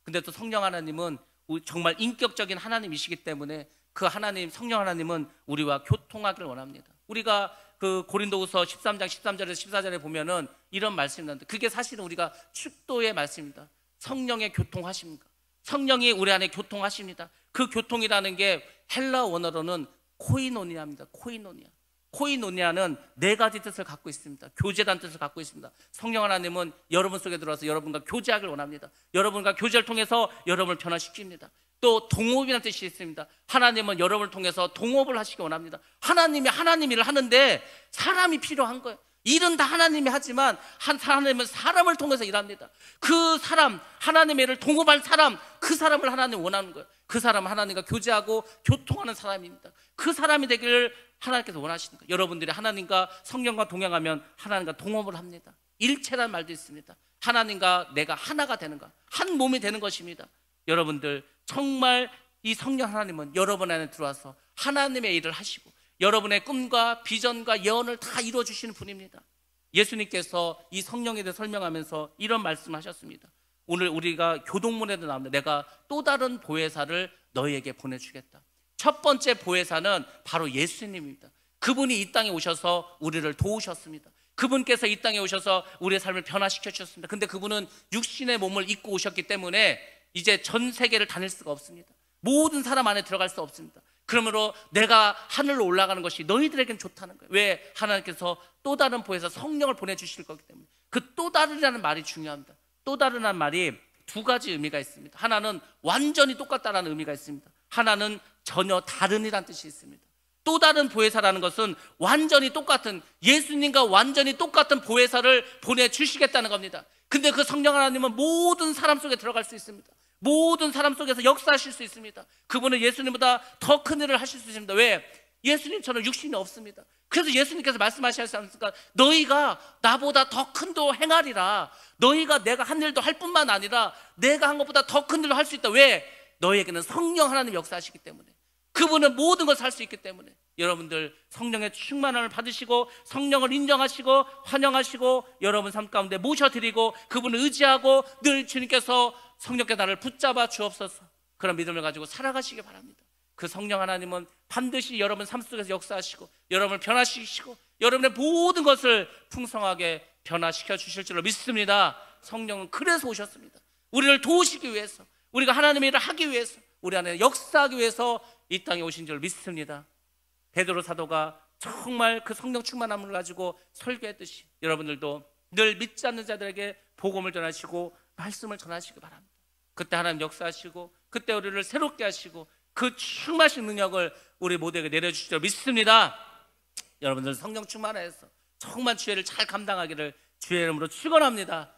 근데 또 성령 하나님은 정말 인격적인 하나님이시기 때문에 그 하나님, 성령 하나님은 우리와 교통하기를 원합니다. 우리가 그 고린도후서 13장 13절에서 14절에 보면은 이런 말씀이 나는데, 그게 사실은 우리가 축도의 말씀입니다. 성령의 교통하십니까? 성령이 우리 안에 교통하십니다. 그 교통이라는 게 헬라 원어로는 코이노니아입니다. 코이노니아는 4가지 뜻을 갖고 있습니다. 교제라는 뜻을 갖고 있습니다. 성령 하나님은 여러분 속에 들어와서 여러분과 교제하기를 원합니다. 여러분과 교제를 통해서 여러분을 변화시킵니다. 또 동업이라는 뜻이 있습니다. 하나님은 여러분을 통해서 동업을 하시기 원합니다. 하나님이 하나님 일을 하는데 사람이 필요한 거예요. 일은 다 하나님이 하지만 하나님은 사람을 통해서 일합니다. 그 사람, 하나님의 일을 동업할 사람, 그 사람을 하나님 원하는 거예요. 그 사람은 하나님과 교제하고 교통하는 사람입니다. 그 사람이 되기를 하나님께서 원하시는 거예요. 여러분들이 하나님과 성령과 동행하면 하나님과 동업을 합니다. 일체란 말도 있습니다. 하나님과 내가 하나가 되는 것, 한 몸이 되는 것입니다. 여러분들 정말 이 성령 하나님은 여러분 안에 들어와서 하나님의 일을 하시고 여러분의 꿈과 비전과 예언을 다 이루어주시는 분입니다. 예수님께서 이 성령에 대해 설명하면서 이런 말씀을 하셨습니다. 오늘 우리가 교동문에도 나옵니다. 내가 또 다른 보혜사를 너희에게 보내주겠다. 첫 번째 보혜사는 바로 예수님입니다. 그분이 이 땅에 오셔서 우리를 도우셨습니다. 그분께서 이 땅에 오셔서 우리의 삶을 변화시켜 주셨습니다. 근데 그분은 육신의 몸을 입고 오셨기 때문에 이제 전 세계를 다닐 수가 없습니다. 모든 사람 안에 들어갈 수 없습니다. 그러므로 내가 하늘로 올라가는 것이 너희들에겐 좋다는 거예요. 왜? 하나님께서 또 다른 보혜사 성령을 보내주실 거기 때문에. 그 또 다르라는 말이 중요합니다. 또 다르라는 말이 2가지 의미가 있습니다. 하나는 완전히 똑같다라는 의미가 있습니다. 하나는 전혀 다른이라는 뜻이 있습니다. 또 다른 보혜사라는 것은 완전히 똑같은, 예수님과 완전히 똑같은 보혜사를 보내주시겠다는 겁니다. 근데 그 성령 하나님은 모든 사람 속에 들어갈 수 있습니다. 모든 사람 속에서 역사하실 수 있습니다. 그분은 예수님보다 더 큰 일을 하실 수 있습니다. 왜? 예수님처럼 육신이 없습니다. 그래서 예수님께서 말씀하시지 않습니까? 너희가 나보다 더 큰 도 행하리라. 너희가 내가 한 일도 할 뿐만 아니라 내가 한 것보다 더 큰 일도 할 수 있다. 왜? 너희에게는 성령 하나님 역사하시기 때문에. 그분은 모든 것을 할 수 있기 때문에. 여러분들 성령의 충만함을 받으시고 성령을 인정하시고 환영하시고 여러분 삶 가운데 모셔드리고 그분을 의지하고 늘 주님께서 성령께 나를 붙잡아 주옵소서, 그런 믿음을 가지고 살아가시기 바랍니다. 그 성령 하나님은 반드시 여러분 삶 속에서 역사하시고 여러분을 변화시키시고 여러분의 모든 것을 풍성하게 변화시켜 주실 줄로 믿습니다. 성령은 그래서 오셨습니다. 우리를 도우시기 위해서, 우리가 하나님의 일을 하기 위해서, 우리 안에 역사하기 위해서 이 땅에 오신 줄 믿습니다. 베드로 사도가 정말 그 성령 충만함을 가지고 설교했듯이 여러분들도 늘 믿지 않는 자들에게 복음을 전하시고 말씀을 전하시기 바랍니다. 그때 하나님 역사하시고 그때 우리를 새롭게 하시고 그 충만하신 능력을 우리 모두에게 내려주실 줄 믿습니다. 여러분들 성령 충만해서 정말 주의를 잘 감당하기를 주의 이름으로 축원합니다.